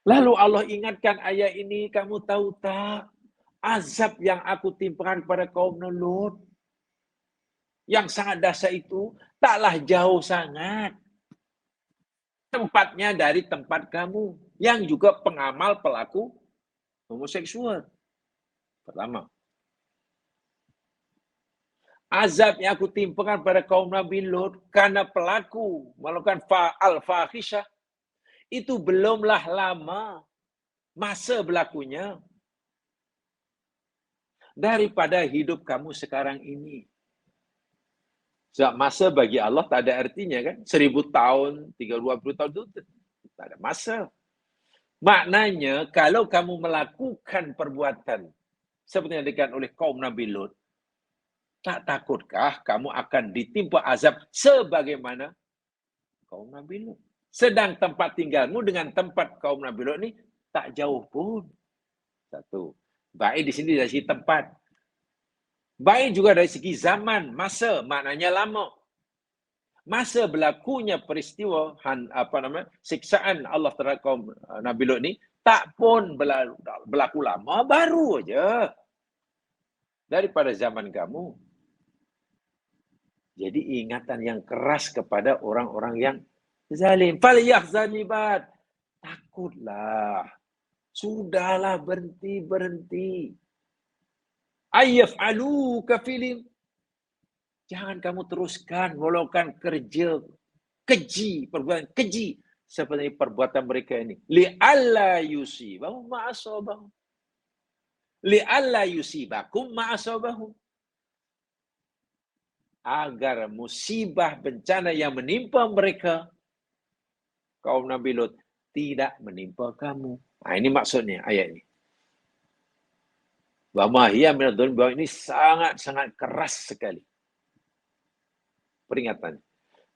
Lalu Allah ingatkan ayat ini, kamu tahu tak? Azab yang aku timpakan kepada kaum Lut yang sangat dahsyat itu taklah jauh sangat tempatnya dari tempat kamu yang juga pengamal pelaku homoseksual. Pertama, azab yang aku timpakan pada kaum Nabi Lut karena pelaku melakukan al-fahisyah itu belumlah lama masa berlakunya daripada hidup kamu sekarang ini. Sebab masa bagi Allah tak ada artinya kan. 1000 tahun, 320 tahun itu tak ada masa. Maknanya kalau kamu melakukan perbuatan seperti yang dikatakan oleh kaum Nabi Lut, tak takutkah kamu akan ditimpa azab sebagaimana kaum Nabi Lut? Sedang tempat tinggalmu dengan tempat kaum Nabi Lut ni tak jauh pun. Satu. Baik di sini dari segi tempat. Baik juga dari segi zaman, masa, maknanya lama. Masa berlakunya peristiwa siksaan Allah terhadap kaum Nabi Lut ni tak pun berlaku lama, baru aja daripada zaman kamu. Jadi ingatan yang keras kepada orang-orang yang zalim. Falyahzan ibad. Takutlah. Sudahlah, berhenti. Ayyaf'alu kafilim. Jangan kamu teruskan melakukan kerja keji, perbuatan keji seperti perbuatan mereka ini. Li'alla yusibahum ma'asabahum. Li'alla yusibakum ma'asabahum. Agar musibah bencana yang menimpa mereka, kaum Nabi Lut, tidak menimpa kamu. Nah, ini maksudnya ayat ini. Bahwa ini sangat-sangat keras sekali peringatan.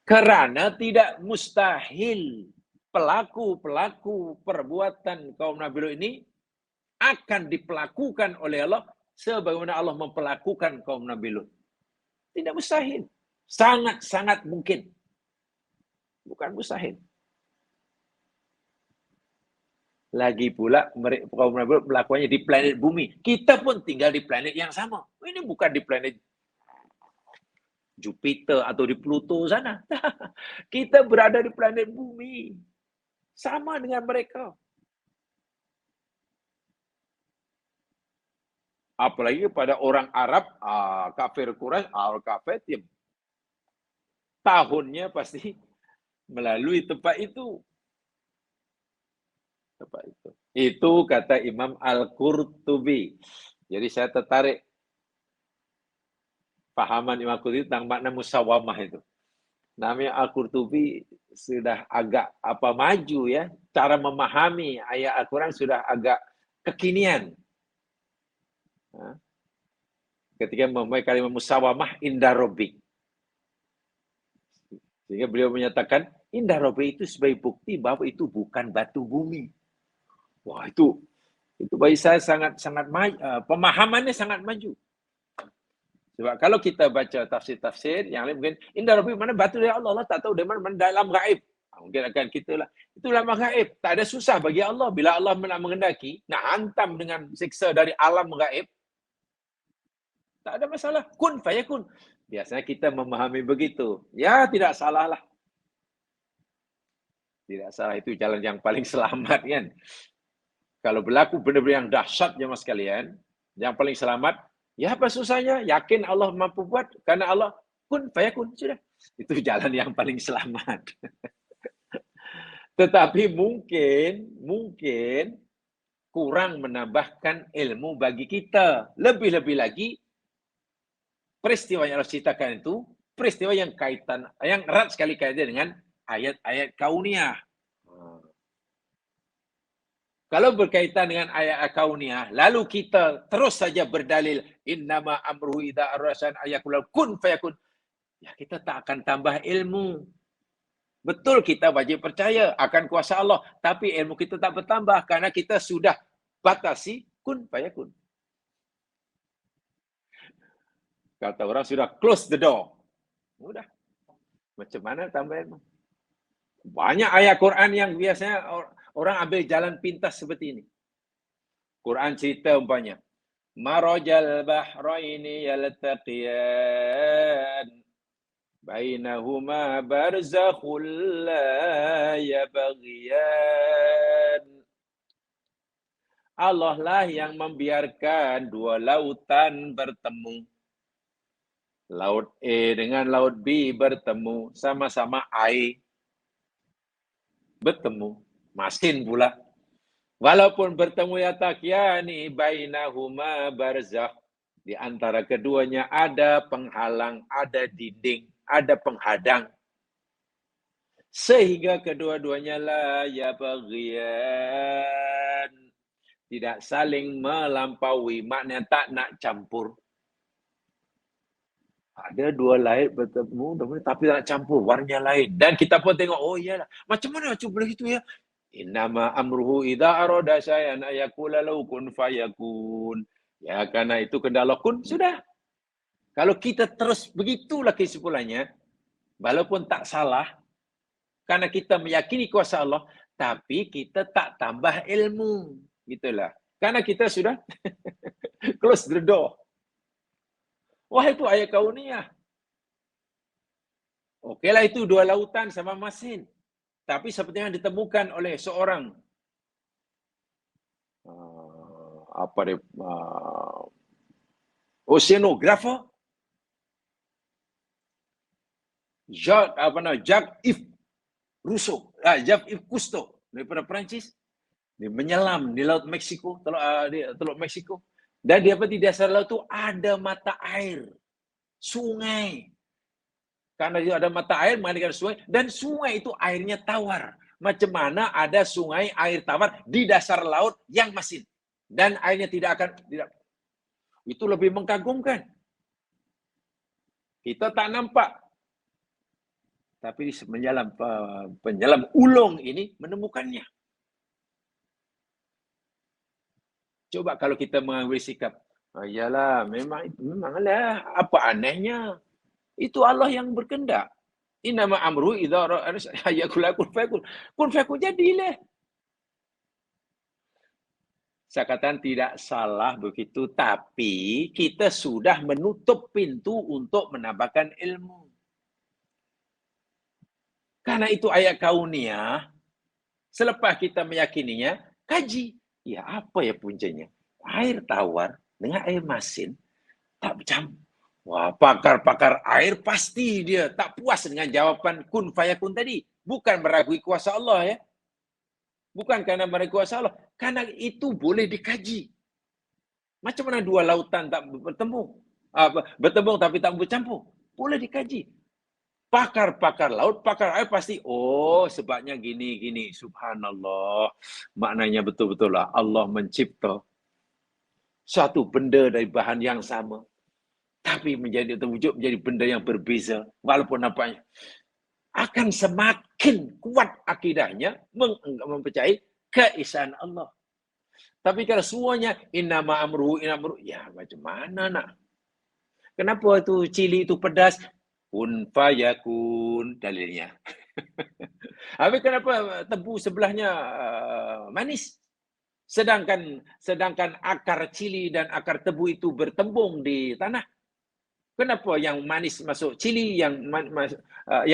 Karena tidak mustahil pelaku-pelaku perbuatan kaum Nabi Lut ini akan diperlakukan oleh Allah sebagaimana Allah memperlakukan kaum Nabi Lut. Tidak mustahil. Sangat-sangat mungkin. Bukan mustahil. Lagi pula kaum Nabi Lut melakukannya di planet bumi. Kita pun tinggal di planet yang sama. Ini bukan di planet Jupiter atau di Pluto sana. Kita berada di planet bumi. Sama dengan mereka. Apalagi pada orang Arab, kafir Quraisy, al-kafir, tahunnya pasti melalui tempat itu. Itu kata Imam Al-Qurtubi. Jadi saya tertarik pahaman Imam Qurtubi tentang makna musawamah itu. Namanya Al-Qurtubi sudah agak maju ya, cara memahami ayat Al-Quran sudah agak kekinian. Ketika memulai kalimat musawamah indah Rabbik. Sehingga beliau menyatakan indah Rabbik itu sebagai bukti bahwa itu bukan batu bumi. Wah, itu bagi saya sangat pemahamannya sangat maju. Sebab kalau kita baca tafsir-tafsir yang lain mungkin indah Rabbik mana batu dari Allah, Allah tak tahu dari mana dalam gaib. Mungkin akan kita lah. Itu lama gaib. Tak ada susah bagi Allah. Bila Allah nak mengendaki, nak hantam dengan siksa dari alam gaib, tak ada masalah. Kun fayakun. Biasanya kita memahami begitu. Ya, tidak salah lah. Tidak salah, itu jalan yang paling selamat kan. Kalau berlaku benar-benar yang dahsyat jemaah sekalian, yang paling selamat, ya apa susahnya? Yakin Allah mampu buat. Karena Allah kun fayakun. Sudah. Itu jalan yang paling selamat. Tetapi mungkin kurang menambahkan ilmu bagi kita. Lebih-lebih lagi, peristiwa yang Allah ceritakan itu, peristiwa yang erat sekali kaitan dengan ayat-ayat kauniyah. Kalau berkaitan dengan ayat kauniyah, lalu kita terus saja berdalil, innama amruhu idza arada ayakul kun fayakun. Ya, kita tak akan tambah ilmu. Betul kita wajib percaya akan kuasa Allah, tapi ilmu kita tak bertambah karena kita sudah batasi kun fayakun. Kata orang sudah close the door. Mudah. Macam mana tambah ilmu? Banyak ayat Quran yang biasanya orang ambil jalan pintas seperti ini. Quran cerita umpamanya, marajal bahraini yaltaqiyan bainahuma barzakhul la yabghiyan. Allah lah yang membiarkan dua lautan bertemu. Laut A dengan laut B bertemu, sama-sama air. Bertemu. Masin pula. Walaupun bertemu yatakyani bainahuma barzakh. Di antara keduanya ada penghalang, ada dinding, ada penghadang. Sehingga kedua-duanya la yabghiyan. Tidak saling melampaui, maknanya tak nak campur. Ada dua laut bertemu, tapi tak nak campur, warnanya lain. Dan kita pun tengok, oh iyalah, macam mana macam boleh gitu ya? Innama amruhu idza arada syai'an ayaqula lahu kun fayakun. Ya, karena itu kehendak Allah kun, sudah. Kalau kita terus begitulah kesimpulannya, walaupun tak salah, karena kita meyakini kuasa Allah, tapi kita tak tambah ilmu. Gitulah. Karena kita sudah close the door. Wah, itu ayat kauniyah. Okeylah itu 2 lautan sama masin. Tapi seperti yang ditemukan oleh seorang apa dia oceanographer Jacques-Yves Rousseau, Jacques-Yves Cousteau daripada Perancis. Dia menyelam di Laut Meksiko, Teluk Meksiko. Dan dia di dasar laut itu ada mata air, sungai. Karena dia ada mata air mengalirkan sungai, dan sungai itu airnya tawar. Macam mana ada sungai air tawar di dasar laut yang masin dan airnya tidak. Itu lebih mengagumkan. Kita tak nampak, tapi penyelam ulung ini menemukannya. Coba kalau kita mengambil sikap, iyalah memanglah apa anehnya. Itu Allah yang berkehendak. Innama amru idza arada yaqul kun fayakun. Kun fayakun jadilah. Saya katakan tidak salah begitu, tapi kita sudah menutup pintu untuk menambahkan ilmu. Karena itu ayat kauniyah, selepas kita meyakininya, kaji. Ya apa ya puncanya? Air tawar dengan air masin tak bercampur. Wah, pakar-pakar air pasti dia tak puas dengan jawaban kun fayakun tadi. Bukan meragui kuasa Allah ya. Bukan karena meragui kuasa Allah. Karena itu boleh dikaji. Macam mana 2 lautan tak bertemu? Bertemu tapi tak bercampur. Boleh dikaji. Pakar-pakar laut, pakar air pasti, sebabnya gini. Subhanallah. Maknanya betul-betul lah Allah mencipta satu benda dari bahan yang sama. Tapi terwujud menjadi benda yang berbeza, walaupun nampaknya. Akan semakin kuat akidahnya mempercayai keesaan Allah. Tapi kalau semuanya innama amruhu, ya macam mana nak? Kenapa tu cili itu pedas? Kun fayakun dalilnya. Habis kenapa tebu sebelahnya manis? Sedangkan akar cili dan akar tebu itu bertembung di tanah. Kenapa yang manis masuk cili, yang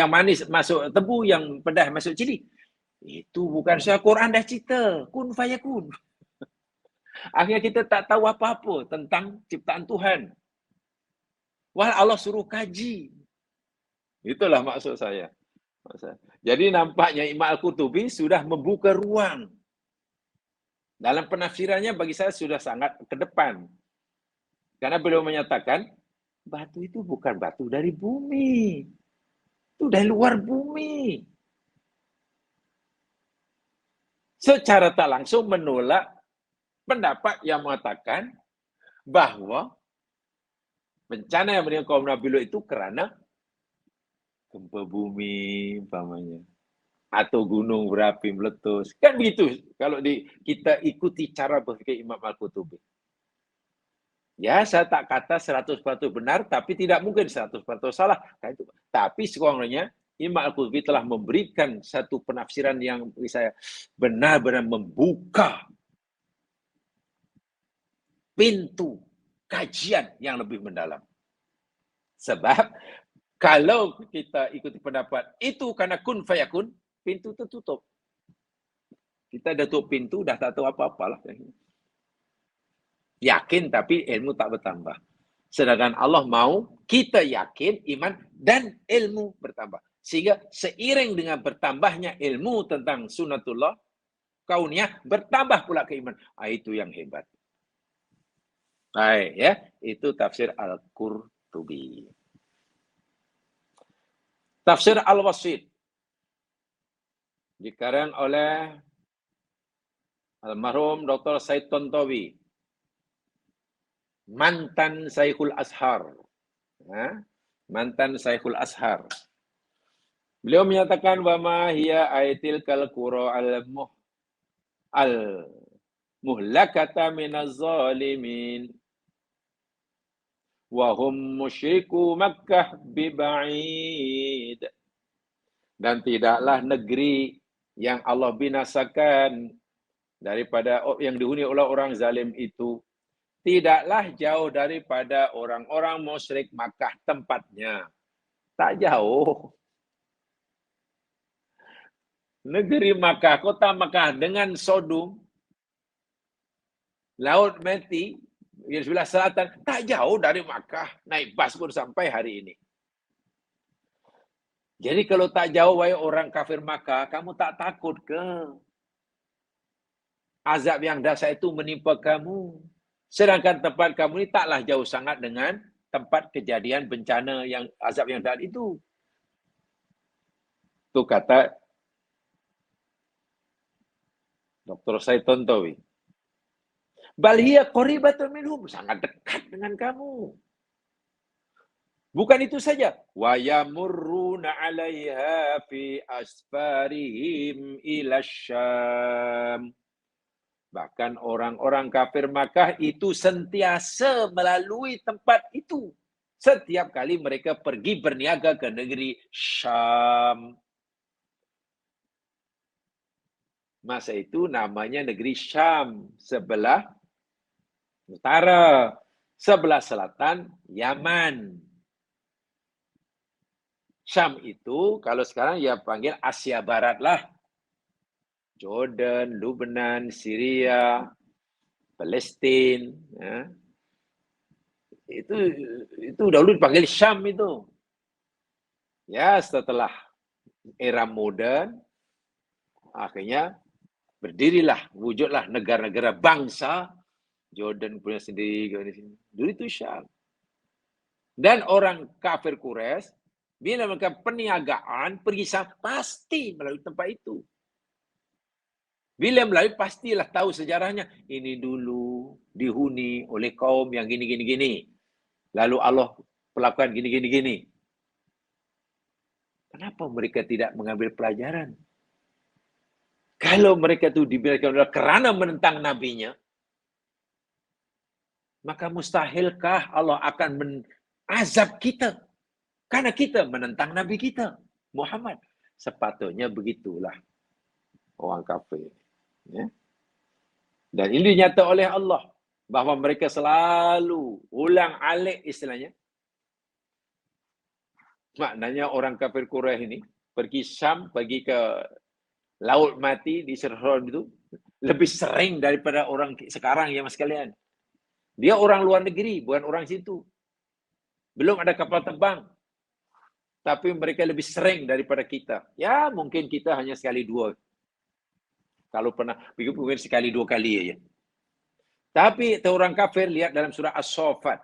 manis masuk tebu, yang pedas masuk cili? Itu bukan soal Quran dah cerita. Kun fayakun. Akhirnya kita tak tahu apa-apa tentang ciptaan Tuhan. Wah, Allah suruh kaji. Itulah maksud saya. Jadi nampaknya Imam Al-Qurtubi sudah membuka ruang. Dalam penafsirannya bagi saya sudah sangat ke depan. Karena beliau menyatakan, batu itu bukan batu dari bumi. Itu dari luar bumi. Secara tak langsung menolak pendapat yang mengatakan bahwa bencana yang menimpa kaum Nabi Lut itu kerana gempa bumi umpamanya atau gunung berapi meletus. Kan begitu kalau kita ikuti cara berfikir Imam Al-Qurtubi. Ya, saya tak kata 100% benar, tapi tidak mungkin 100% salah. Tapi sekurang-kurangnya Imam Al-Qurtubi telah memberikan satu penafsiran yang bagi saya benar-benar membuka pintu kajian yang lebih mendalam. Sebab kalau kita ikuti pendapat itu karena kun fayakun, pintu tertutup. Kita dah tutup pintu, dah tak tahu apa-apalah. Yakin tapi ilmu tak bertambah. Sedangkan Allah mau kita yakin, iman dan ilmu bertambah. Sehingga seiring dengan bertambahnya ilmu tentang sunatullah kauniyah, bertambah pula keimanan. Itu yang hebat. Baik ya, itu tafsir Al-Qurtubi. Tafsir Al-Wasit dikarang oleh almarhum Dr. Said Tontowi, mantan Syekhul Azhar. Mantan Syekhul Azhar. Beliau menyatakan wama hiya ayatil kal qura al muhlakata minaz zalimin wa hum musyriku Makkah biba'id. Dan tidaklah negeri yang Allah binasakan daripada yang dihuni oleh orang zalim itu tidaklah jauh daripada orang-orang musyrik Makkah tempatnya. Tak jauh. Negeri Makkah, kota Makkah dengan Sodom, Laut Mati, di sebelah selatan, tak jauh dari Makkah. Naik bas pun sampai hari ini. Jadi kalau tak jauh, wahai orang kafir Makkah, kamu tak takut ke azab yang dahsyat itu menimpa kamu? Sedangkan tempat kamu ini taklah jauh sangat dengan tempat kejadian bencana yang azab yang dahsyat itu. Itu kata Dr. Said Tontowi. Bal hiya qaribatun minhum, sangat dekat dengan kamu. Bukan itu saja, wa yamurruna 'alaiha fi asfarihim ila Syam. Bahkan orang-orang kafir Makkah itu sentiasa melalui tempat itu. Setiap kali mereka pergi berniaga ke negeri Syam. Masa itu namanya negeri Syam, sebelah utara, sebelah selatan Yaman. Syam itu kalau sekarang ya panggil Asia Barat lah. Jordan, Lebanon, Syria, Palestina. Ya. Itu dahulu dipanggil Syam itu. Ya, setelah era modern, akhirnya berdirilah, wujudlah negara-negara bangsa. Jordan punya sendiri. Dulu itu Syam. Dan orang kafir Quraisy, bila mereka perniagaan, pergi sana, pasti melalui tempat itu. Bila melalui, pastilah tahu sejarahnya. Ini dulu dihuni oleh kaum yang gini. Lalu Allah melakukan gini. Kenapa mereka tidak mengambil pelajaran? Kalau mereka itu dibiarkan kerana menentang nabinya, maka mustahilkah Allah akan mengazab kita? Karena kita menentang nabi kita, Muhammad. Sepatutnya begitulah orang kafir. Ya. Dan ini dinyata oleh Allah. Bahawa mereka selalu ulang alik istilahnya. Maknanya orang kafir Quraisy ini pergi Syam, pergi ke Laut Mati di Serhon itu lebih sering daripada orang sekarang ya mas sekalian. Dia orang luar negeri, bukan orang situ. Belum ada kapal terbang. Tapi mereka lebih sering daripada kita. Ya mungkin kita hanya sekali dua. Kalau pernah, mungkin sekali dua kali aja. Tapi orang kafir lihat dalam surah As-Saffat.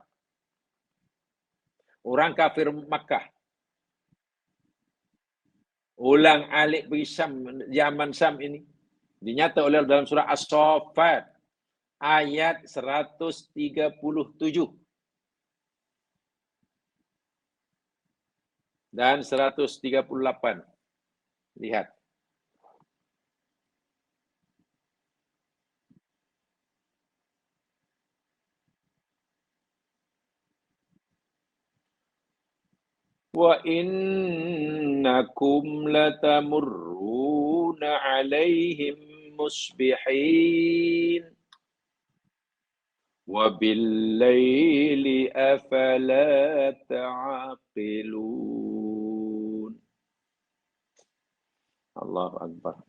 Orang kafir Makkah. Ulang alik pergi Syam, zaman Syam ini. Dinyata oleh dalam surah As-Saffat. Ayat 137. Dan 138. Lihat. Wa innakum latamurruna alaihim musbihin. Wa bil-laili afala ta'aqilun. Allahu Akbar.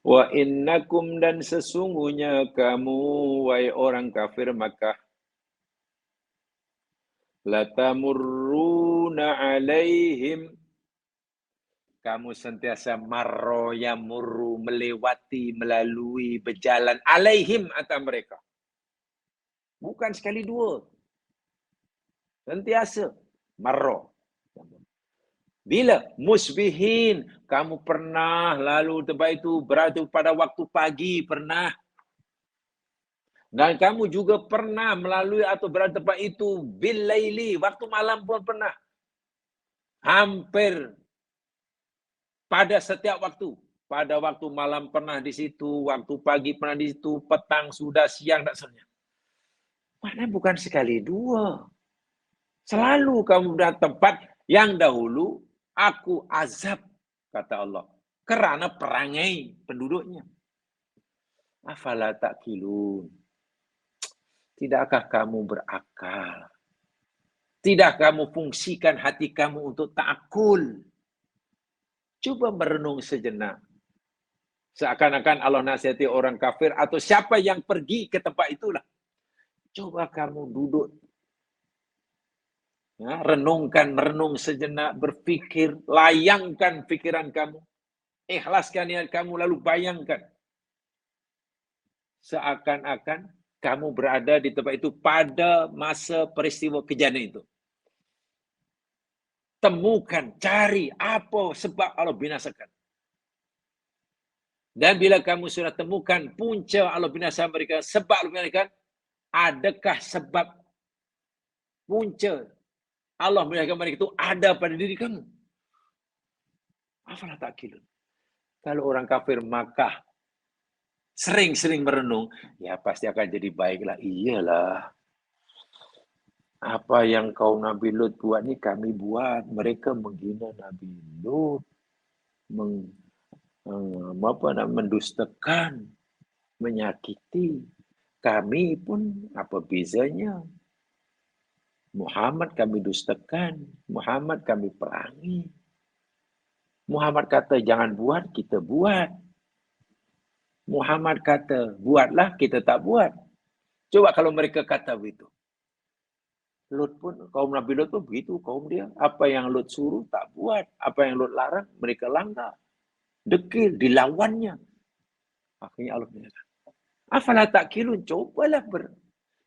Wa innakum, dan sesungguhnya kamu, wahai orang kafir Makkah, latamurruna alaihim, kamu sentiasa marro yamurru, melewati, melalui, berjalan, alaihim atas mereka. Bukan sekali dua. Sentiasa marro. Bila musbihin, kamu pernah lalu tempat itu berada pada waktu pagi, pernah. Dan kamu juga pernah melalui atau berada tempat itu bil laili, waktu malam pun pernah. Hampir pada setiap waktu. Pada waktu malam pernah di situ, waktu pagi pernah di situ, petang sudah, siang tak sebenarnya. Maknanya bukan sekali dua. Selalu kamu datang tempat yang dahulu aku azab, kata Allah. Kerana perangai penduduknya. Afala ta'qilun. Tidakkah kamu berakal? Tidak kamu fungsikan hati kamu untuk ta'akul? Coba merenung sejenak. Seakan-akan Allah nasihati orang kafir atau siapa yang pergi ke tempat itulah. Coba kamu duduk. Ya, merenung sejenak, berpikir, layangkan pikiran kamu. Ikhlaskan niat kamu, lalu bayangkan. Seakan-akan kamu berada di tempat itu pada masa peristiwa kejadian itu. Temukan, cari apa sebab Allah binasakan. Dan bila kamu sudah temukan punca Allah binasa mereka, sebab Allah binasakan, adakah sebab punca Allah binasakan mereka itu ada pada diri kamu? Afalah ta'qilun. Kalau orang kafir Makkah sering-sering merenung, ya pasti akan jadi baiklah. Iyalah. Apa yang kaum Nabi Lut buat ni kami buat. Mereka menghina Nabi Lut. Mendustakan. Menyakiti. Kami pun apa bezanya? Muhammad kami dustakan. Muhammad kami perangi. Muhammad kata jangan buat, kita buat. Muhammad kata buatlah, kita tak buat. Coba kalau mereka kata begitu. Lut pun, kaum Nabi Lut pun begitu, kaum dia. Apa yang Lut suruh, tak buat. Apa yang Lut larang, mereka langgar. Dekil, dilawannya. Akhirnya Allah menyatakan, afalah ta'qilun, cobalah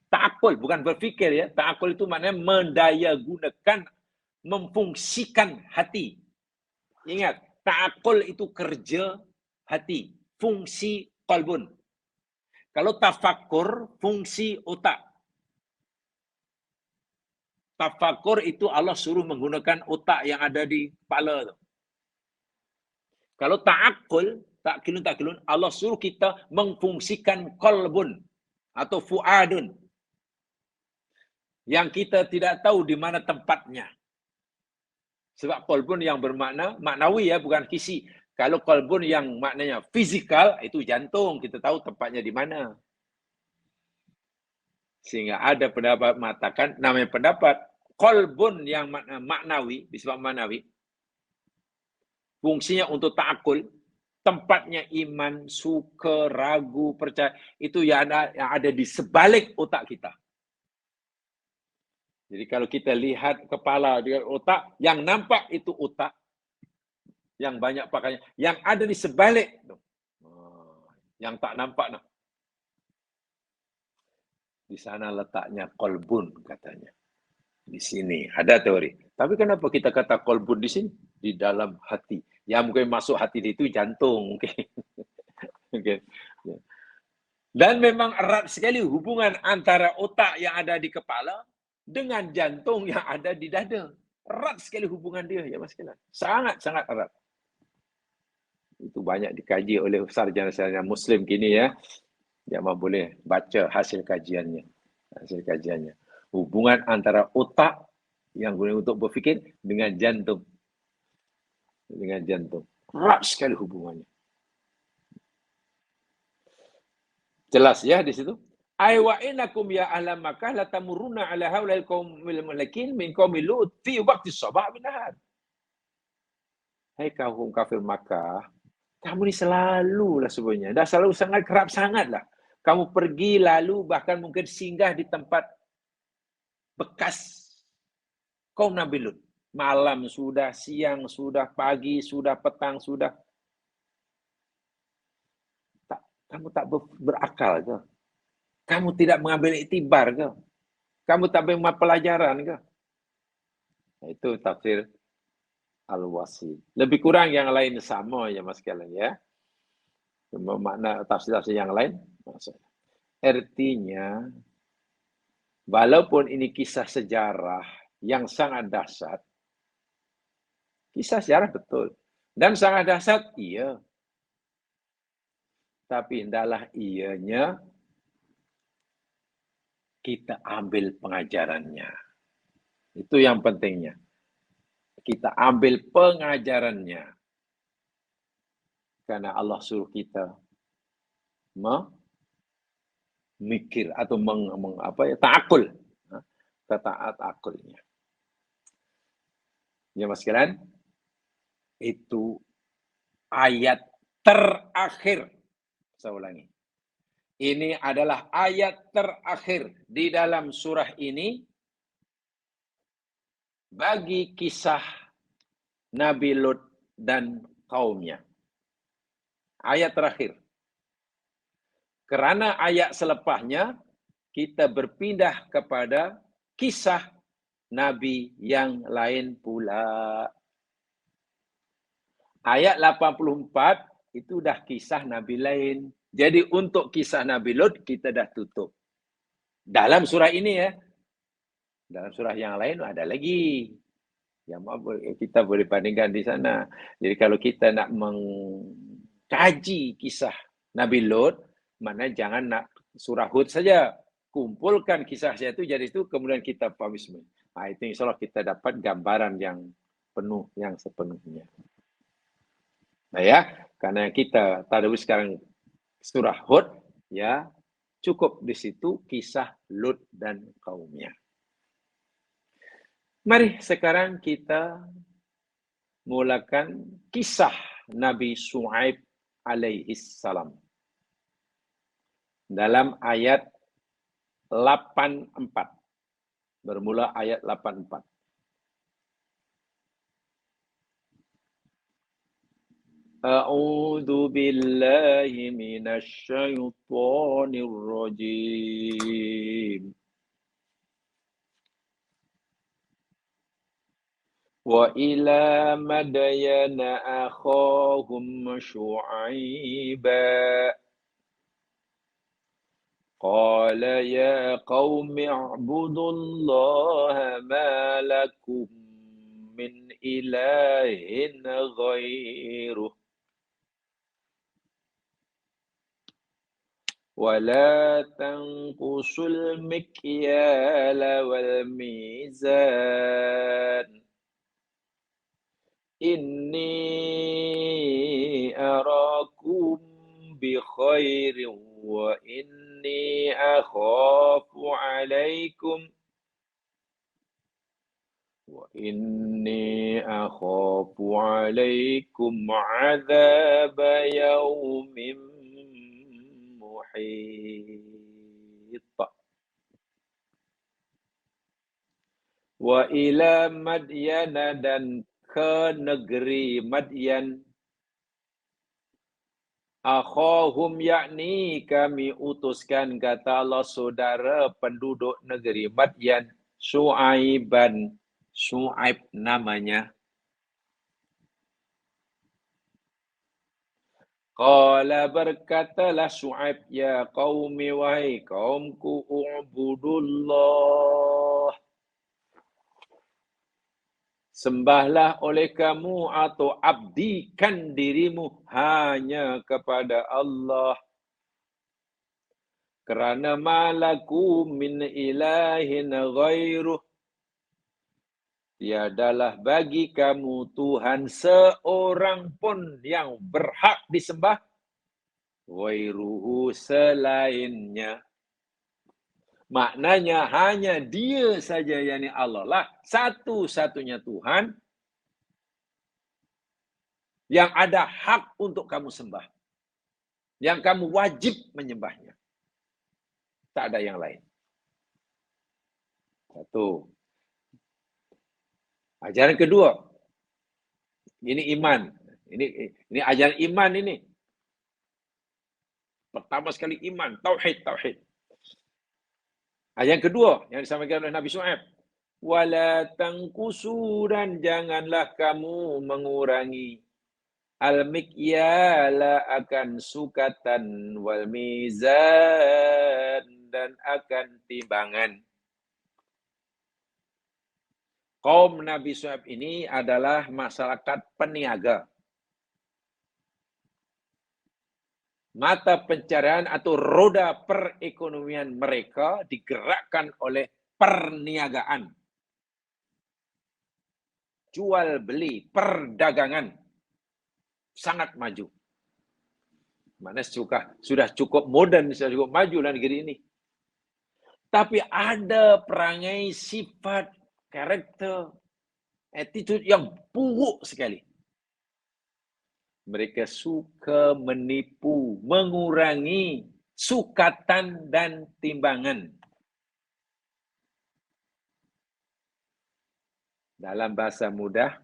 ta'akul, bukan berfikir ya. Ta'akul itu maknanya mendaya gunakan, memfungsikan hati. Ingat, ta'akul itu kerja hati. Fungsi qalbun. Kalau tafakur, fungsi otak. Tafakur itu Allah suruh menggunakan otak yang ada di kepala tu. Kalau ta'akul, ta'kilun, Allah suruh kita memfungsikan qalbun atau fuadun. Yang kita tidak tahu di mana tempatnya. Sebab qalbun yang bermakna maknawi ya, bukan kisi. Kalau qalbun yang maknanya fizikal, itu jantung. Kita tahu tempatnya di mana. Sehingga ada pendapat mengatakan, namanya pendapat, qalbun yang maknawi, disebut maknawi, fungsinya untuk ta'akul, tempatnya iman, suka, ragu, percaya, itu yang ada di sebalik otak kita. Jadi kalau kita lihat kepala dengan otak, yang nampak itu otak, yang banyak pakainya, yang ada di sebalik, yang tak nampak. Nah. Di sana letaknya qalbun katanya. Di sini ada teori. Tapi kenapa kita kata qalbun di sini? Di dalam hati. Ya mungkin masuk hati itu jantung mungkin. Okay. Dan memang erat sekali hubungan antara otak yang ada di kepala dengan jantung yang ada di dada. Erat sekali hubungan dia ya Mas Kelan. Sangat-sangat erat. Itu banyak dikaji oleh sarjana-sarjana Muslim kini ya. Jamaah boleh baca hasil kajiannya. Hubungan antara otak yang guna untuk berfikir dengan jantung. Erat sekali hubungannya. Jelas ya di situ. Ai wa innakum ya ahla Makkah la tamurruna ala haulal qaumil malakin min qaumil Lut fi waqti sabah min nahar. Hai kaum kafir Makkah, kamu ni selalulah sebenarnya. Dah selalu sangat kerap sangatlah. Kamu pergi lalu bahkan mungkin singgah di tempat bekas kaum Nabi Lut. Malam sudah, siang sudah, pagi sudah, petang sudah. Kamu tak berakal ke? Kamu tidak mengambil iktibar ke? Kamu tak mengambil pelajaran ke? Itu tafsir Al-Wasit. Lebih kurang yang lain sama ya Mas kalian ya. Cuma makna tafsir-tafsir yang lain. Artinya, walaupun ini kisah sejarah yang sangat dahsyat, kisah sejarah betul. Dan sangat dahsyat, iya. Tapi hendaklah ianya kita ambil pengajarannya. Itu yang pentingnya. Kita ambil pengajarannya. Karena Allah suruh kita memikir atau ta'akul. Ketaat akulnya. Ya Mas sekalian, itu ayat terakhir. Saya ulangi. Ini adalah ayat terakhir di dalam surah ini bagi kisah Nabi Lut dan kaumnya. Ayat terakhir. Karena ayat selepasnya kita berpindah kepada kisah Nabi yang lain pula. Ayat 84 itu dah kisah Nabi lain. Jadi untuk kisah Nabi Lut kita dah tutup. Dalam surah ini ya. Dalam surah yang lain ada lagi. Yang kita boleh bandingkan di sana. Jadi kalau kita nak mengkaji kisah Nabi Lut, mana jangan nak surah Hud saja. Kumpulkan kisah saya itu jadi itu kemudian kita pahami semua. Nah, itu insya Allah kita dapat gambaran yang penuh, yang sepenuhnya. Nah ya, karena kita tahu sekarang surah Hud, ya cukup di situ kisah Lut dan kaumnya. Mari sekarang kita mulakan kisah Nabi Syuaib alaihissalam. Dalam ayat 84. Bermula ayat 84. A'udzu billahi minasy syaithanir rajim. Wa ila madyana akhahum Syu'aiba. Qala ya qaumi i'budullaha ma lakum min ilahin ghairuh. ولا تنقصوا المكيال والميزان إني أراكم بخير وإني أخاف عليكم عذاب يوم محيط. Wa ila Madyana dan ke negeri Madyan. Akhahum yakni kami utuskan kata Allah saudara penduduk negeri Madyan. Syu'aiban. Syu'aib namanya. Qala berkatalah Syu'aib, ya qaumi wahai kaumku u'budullah. Sembahlah oleh kamu atau abdikan dirimu hanya kepada Allah. Kerana malaku min ilahin ghairuh. Tiadalah bagi kamu Tuhan seorang pun yang berhak disembah. Ghairuhu selainnya. Maknanya hanya dia saja, yakni Allah lah satu-satunya Tuhan yang ada hak untuk kamu sembah. Yang kamu wajib menyembahnya. Tak ada yang lain. Satu. Ajaran kedua. Ini iman. Ini ajaran iman ini. Pertama sekali iman, tauhid. Ajaran kedua yang disampaikan oleh Nabi Syuaib. Wala tangkusu dan janganlah kamu mengurangi al-mikyala akan sukatan wal mizan dan akan timbangan. Kaum Nabi Syuaib ini adalah masyarakat peniaga. Mata pencarian atau roda perekonomian mereka digerakkan oleh perniagaan. Jual beli, perdagangan. Sangat maju. Mana sudah cukup modern, sudah cukup maju dalam negeri ini. Tapi ada perangai sifat, karakter, attitude yang buruk sekali. Mereka suka menipu, mengurangi sukatan dan timbangan. Dalam bahasa mudah,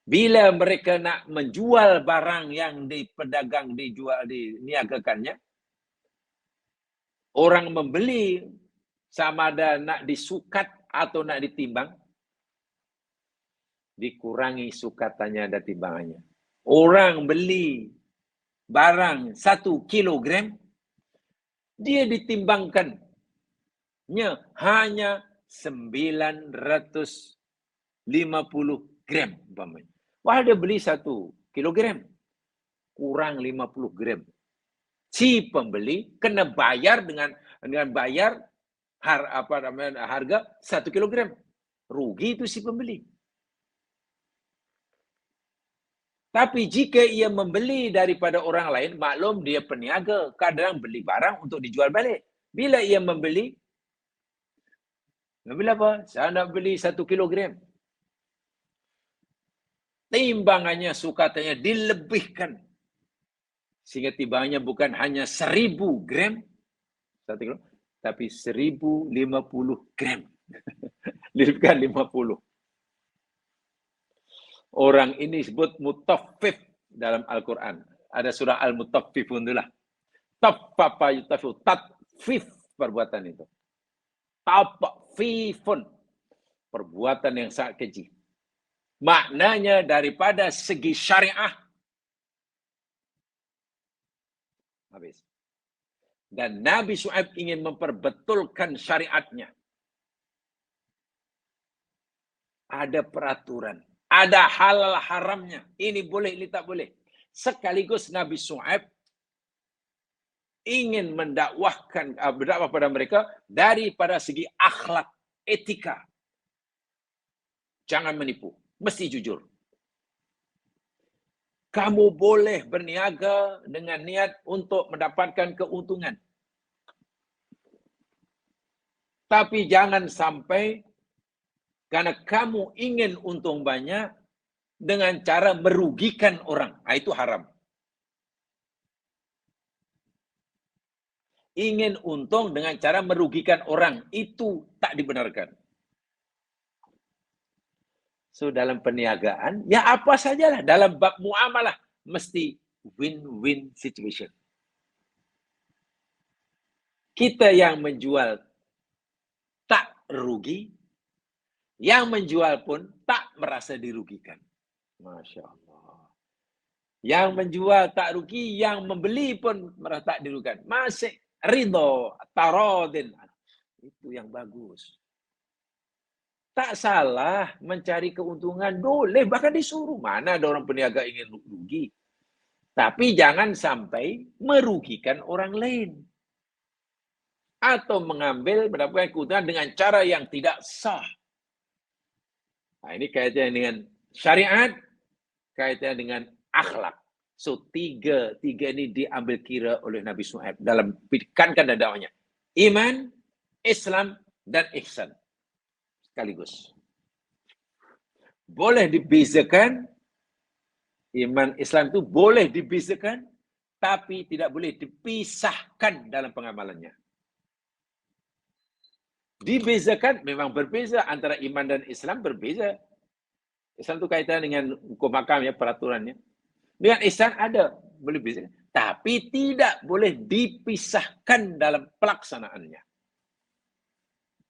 bila mereka nak menjual barang yang pedagang dijual, diniagakannya, orang membeli sama ada nak disukat atau nak ditimbang, dikurangi sukatannya dan timbangannya. Orang beli barang 1 kilogram, dia ditimbangkannya hanya 950 gram. Wah, dia beli 1 kilogram, kurang 50 gram. Si pembeli kena bayar dengan bayar harga 1 kilogram. Rugi itu si pembeli. Tapi jika ia membeli daripada orang lain, maklum dia peniaga, kadang beli barang untuk dijual balik. Bila ia membeli apa? Saya nak beli 1 kilogram. Timbangannya, sukatannya dilebihkan. Sehingga timbangannya bukan hanya 1000 gram, 1 kilo, tapi 1050 gram. Dilebihkan 50. Orang ini disebut mutaffif dalam Al-Quran. Ada surah Al-Mutaffifun itulah. Taffafa yutaffifu, tatfif perbuatan itu. Tafifun, perbuatan yang sangat keji. Maknanya daripada segi syariah, habis. Dan Nabi Syuaib ingin memperbetulkan syariatnya. Ada peraturan. Ada halal haramnya. Ini boleh, ini tak boleh. Sekaligus Nabi Syuaib ingin mendakwahkan, berdakwah pada mereka daripada segi akhlak, etika. Jangan menipu. Mesti jujur. Kamu boleh berniaga dengan niat untuk mendapatkan keuntungan. Tapi jangan sampai karena kamu ingin untung banyak dengan cara merugikan orang. Itu haram. Ingin untung dengan cara merugikan orang. Itu tak dibenarkan. So, dalam perniagaan, ya apa sajalah. Dalam bab muamalah, mesti win-win situation. Kita yang menjual tak rugi, yang menjual pun tak merasa dirugikan. Masya Allah. Yang menjual tak rugi, yang membeli pun merasa tak dirugikan. Masih ridho, tarodin. Itu yang bagus. Tak salah mencari keuntungan, boleh. Bahkan disuruh. Mana ada orang peniaga ingin rugi. Tapi jangan sampai merugikan orang lain. Atau mengambil mendapatkan keuntungan dengan cara yang tidak sah. Nah, ini kaitannya dengan syariat, kaitannya dengan akhlak. So, tiga ini diambil kira oleh Nabi Syuaib dalam pikankan dan dakwahnya. Iman, Islam, dan ihsan. Sekaligus. Boleh dibezakan, iman Islam itu boleh dibezakan, tapi tidak boleh dipisahkan dalam pengamalannya. Dibezakan, memang berbeza antara iman dan Islam, berbeza. Islam itu kaitan dengan hukum hakam, ya, peraturannya. Dengan ihsan ada, boleh bezakan. Tapi tidak boleh dipisahkan dalam pelaksanaannya.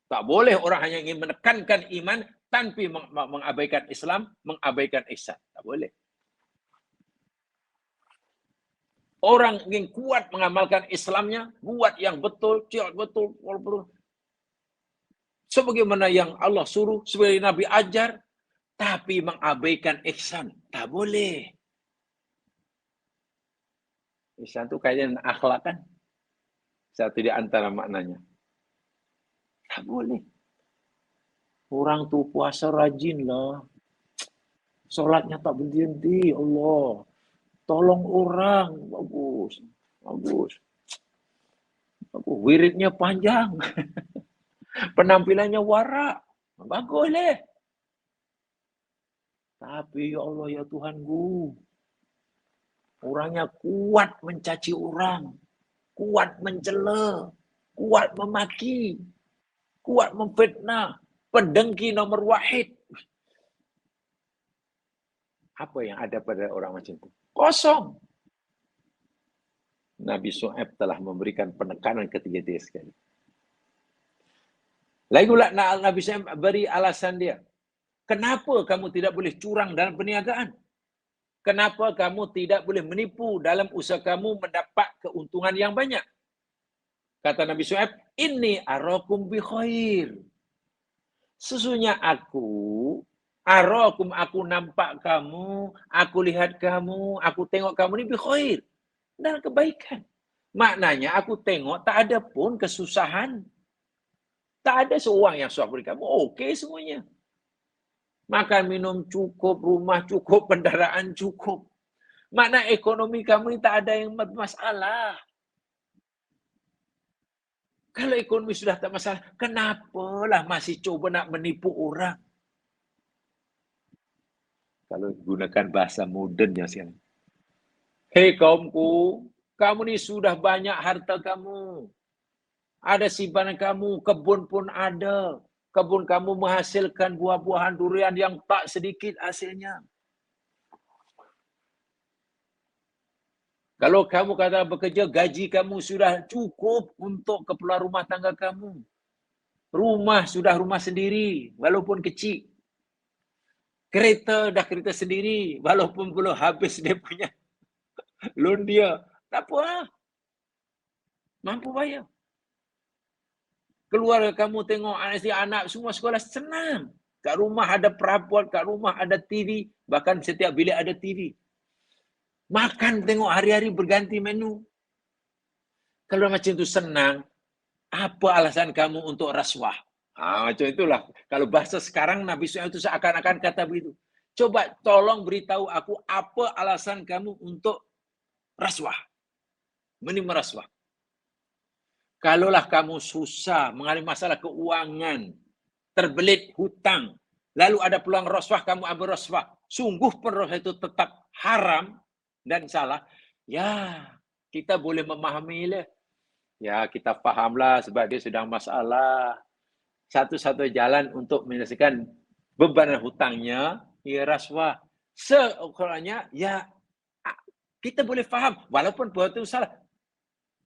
Tak boleh orang hanya ingin menekankan iman tanpa mengabaikan Islam, mengabaikan ihsan. Tak boleh. Orang ingin kuat mengamalkan Islamnya, buat yang betul, jihad betul, sebagaimana yang Allah suruh, sebagai Nabi ajar, tapi mengabaikan ihsan. Tak boleh. Ihsan itu kaitan dengan akhlak, kan? Satu di antara maknanya. Tak boleh. Orang tu puasa rajin lah. Solatnya tak berhenti. Allah. Tolong orang. Bagus. Bagus. Wiridnya panjang. Penampilannya warak. Bagus leh. Tapi ya Allah, ya Tuhanku, Orangnya kuat mencaci orang, kuat mencela, kuat memaki, kuat memfitnah, pendengki nomor wahid. Apa yang ada pada orang macam itu? Kosong. Nabi Syuaib telah memberikan penekanan ketiga dia sekali. Lagi pula Nabi Syuaib beri alasan dia. Kenapa kamu tidak boleh curang dalam perniagaan? Kenapa kamu tidak boleh menipu dalam usaha kamu mendapat keuntungan yang banyak? Kata Nabi Syuaib, inni arakum bi khair. Sesungguhnya aku nampak kamu, aku lihat kamu, aku tengok kamu ni bi khair. Dan kebaikan. Maknanya aku tengok tak ada pun kesusahan. Tak ada seorang yang susah beri kamu. Okey semuanya. Makan, minum cukup, rumah cukup, kendaraan cukup. Makna ekonomi kamu ni tak ada yang masalah. Kalau ekonomi sudah tak masalah, kenapalah masih coba nak menipu orang? Kalau gunakan bahasa modernnya sekarang. Hei kaumku, kamu ni sudah banyak harta kamu. Ada simpanan kamu, kebun pun ada. Kebun kamu menghasilkan buah-buahan durian yang tak sedikit hasilnya. Kalau kamu kata bekerja, gaji kamu sudah cukup untuk keperluan rumah tangga kamu. Rumah sudah rumah sendiri, walaupun kecil. Kereta dah kereta sendiri, walaupun belum habis dia punya loan dia. Tak apa lah. Mampu bayar. Keluarga kamu tengok anak semua sekolah senang. Kat rumah ada perabot, kat rumah ada TV. Bahkan setiap bilik ada TV. Makan tengok hari-hari berganti menu. Kalau macam itu senang, apa alasan kamu untuk rasuah? Macam itulah. Kalau bahasa sekarang Nabi Syuaib itu seakan-akan kata begitu. Coba tolong beritahu aku apa alasan kamu untuk rasuah. Menerima rasuah. Kalaulah kamu susah, mengalami masalah keuangan, terbelit hutang, lalu ada peluang rasuah, kamu ambil rasuah. Sungguh pun rasuah itu tetap haram dan salah. Ya, kita boleh memahamilah. Ya, kita fahamlah sebab dia sedang masalah. Satu-satu jalan untuk menyelesaikan beban hutangnya, ya rasuah. Seukurnya, ya kita boleh faham. Walaupun perbuatan itu salah.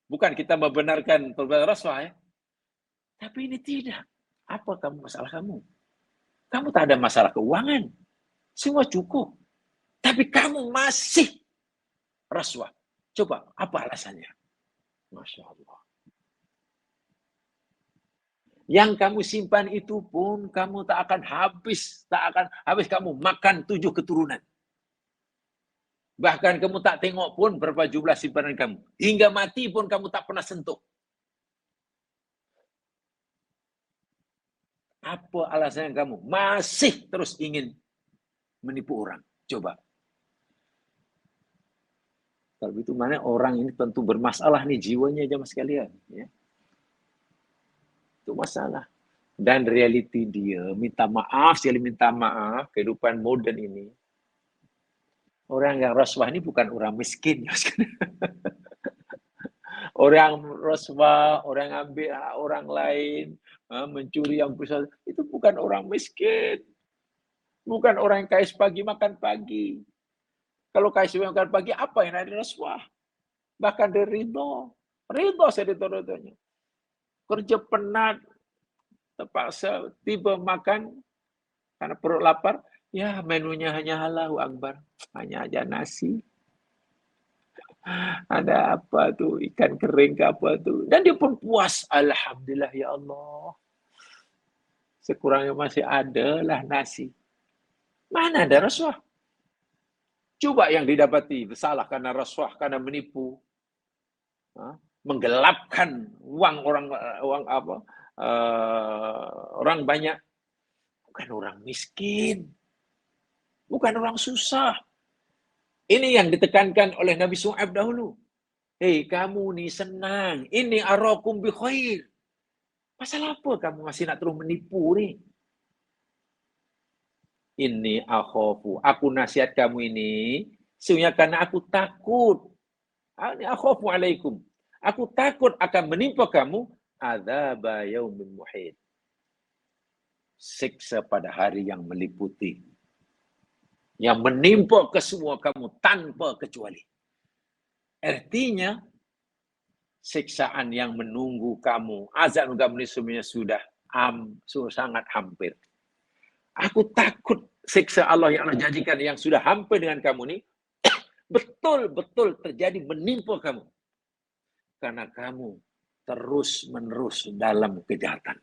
Bukan kita membenarkan perbuatan rasuah, ya. Tapi ini tidak. Apa kamu masalah kamu? Kamu tak ada masalah keuangan. Semua cukup. Tapi kamu masih rasuah. Coba, apa alasannya? Masya Allah. Yang kamu simpan itu pun kamu tak akan habis. Tak akan habis kamu makan 7 keturunan. Bahkan kamu tak tengok pun berapa jumlah simpanan kamu. Hingga mati pun kamu tak pernah sentuh. Apa alasan kamu masih terus ingin menipu orang? Coba. Kalau itu mana orang ini tentu bermasalah nih jiwanya jemaah sekalian. Ya. Itu masalah. Dan realiti dia minta maaf, sekali minta maaf, kehidupan moden ini. Orang yang rasuah ini bukan orang miskin. Orang rasuah, orang ambil orang lain, mencuri yang besar, itu bukan orang miskin. Bukan orang yang kais pagi makan pagi. Kalau kais makan pagi, apa yang ada rasuah? Bahkan dia ridho. Ridho seridho-ridhonya. Kerja penat, terpaksa tiba makan, karena perut lapar, ya menunya hanya Allahu Akbar. Hanya aja nasi. Ada apa tuh, ikan kering ke apa tuh. Dan dia pun puas. Alhamdulillah ya Allah. Sekurangnya masih ada lah nasi. Mana ada rasuah? Coba yang didapati bersalah karena rasuah, karena menipu, menggelapkan uang orang banyak. Bukan orang miskin, bukan orang susah. Ini yang ditekankan oleh Nabi Syuaib dahulu. Hei kamu ni senang, ini arakum bi khair. Pasal apa kamu masih nak terus menipu ni? Ini akhofu. Aku nasihat kamu ini Sesungguhnya karena aku takut. Akhafu alaikum. Aku takut akan menimpa kamu adzaba yaumin muhit. Siksa pada hari yang meliputi. Yang menimpa ke semua kamu tanpa kecuali. Artinya, siksaan yang menunggu kamu, azab kamu ini sebenarnya sudah sangat hampir. Aku takut siksa Allah yang Allah janjikan yang sudah hampir dengan kamu ini, betul-betul terjadi menimpa kamu. Karena kamu terus-menerus dalam kejahatan.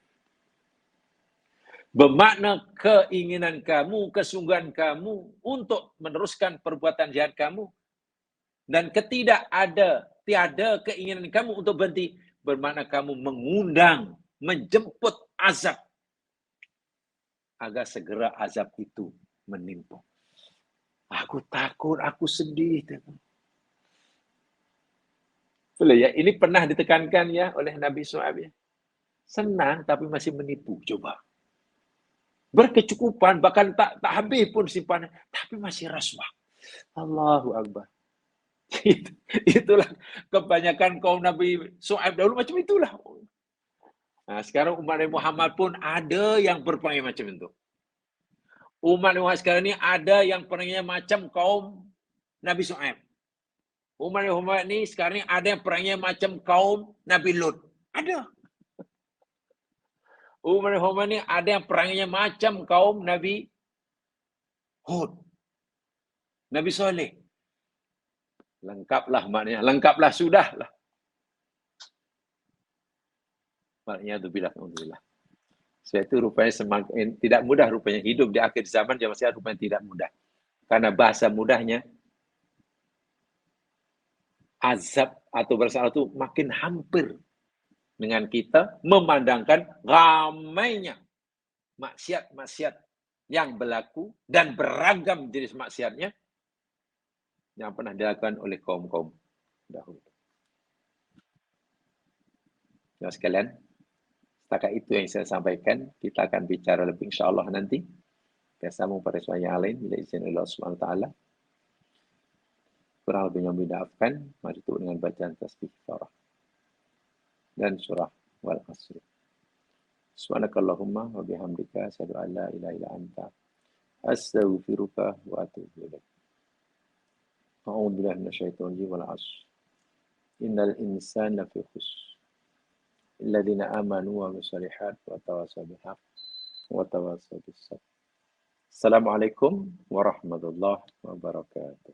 Bermakna keinginan kamu, kesungguhan kamu untuk meneruskan perbuatan jahat kamu dan tiada keinginan kamu untuk berhenti, bermakna kamu mengundang, menjemput azab agar segera azab itu menimpa. Aku takut, aku sedih. Betul ya, ini pernah ditekankan ya oleh Nabi SAW ya. Senang tapi masih menipu, coba. Berkecukupan, bahkan tak habis pun simpanan, tapi masih rasuah. Allahu Akbar. Itulah kebanyakan kaum Nabi Shu'aib dahulu macam itulah. Nah, sekarang umat Nabi Muhammad pun ada yang berperangai macam itu. Umat Nabi Muhammad sekarang ini ada yang perangainya macam kaum Nabi Shu'aib. Umat Nabi Muhammad ini sekarang ini ada yang perangainya macam kaum Nabi Lut. Ada. Umat Nabi Muhammad ini ada yang perangainya macam kaum Nabi Hud. Nabi Soleh. Lengkaplah maknanya. Lengkaplah sudahlah. Maknanya alhamdulillah. Sebab itu rupanya semakin tidak mudah rupanya hidup di akhir zaman zaman sekarang rupanya tidak mudah. Karena bahasa mudahnya azab atau bersalah itu makin hampir dengan kita memandangkan ramainya maksiat-maksiat yang berlaku dan beragam jenis maksiatnya yang pernah dilakukan oleh kaum-kaum dahulu. Nah sekalian, setakat itu yang saya sampaikan. Kita akan bicara lebih insyaAllah nanti. Kita sambung pada soal yang lain. Bila izin Allah SWT. Kurang lebih yang dimaafkan. Mari tutup dengan bacaan tasbih farah. Dan surah wal asr. Subhanakallahumma wa bihamdika asyhadu an la ilaha illa anta astaghfiruka wa atubu ilaik. A'udzu billahi minasyaitonir rajim wal 'ashr. Innal insana lafi khusr. Illadzina amanu wa amilus shalihat wa tawassaw bil haqq wa tawassaw bis sabr. Assalamualaikum warahmatullahi wabarakatuh.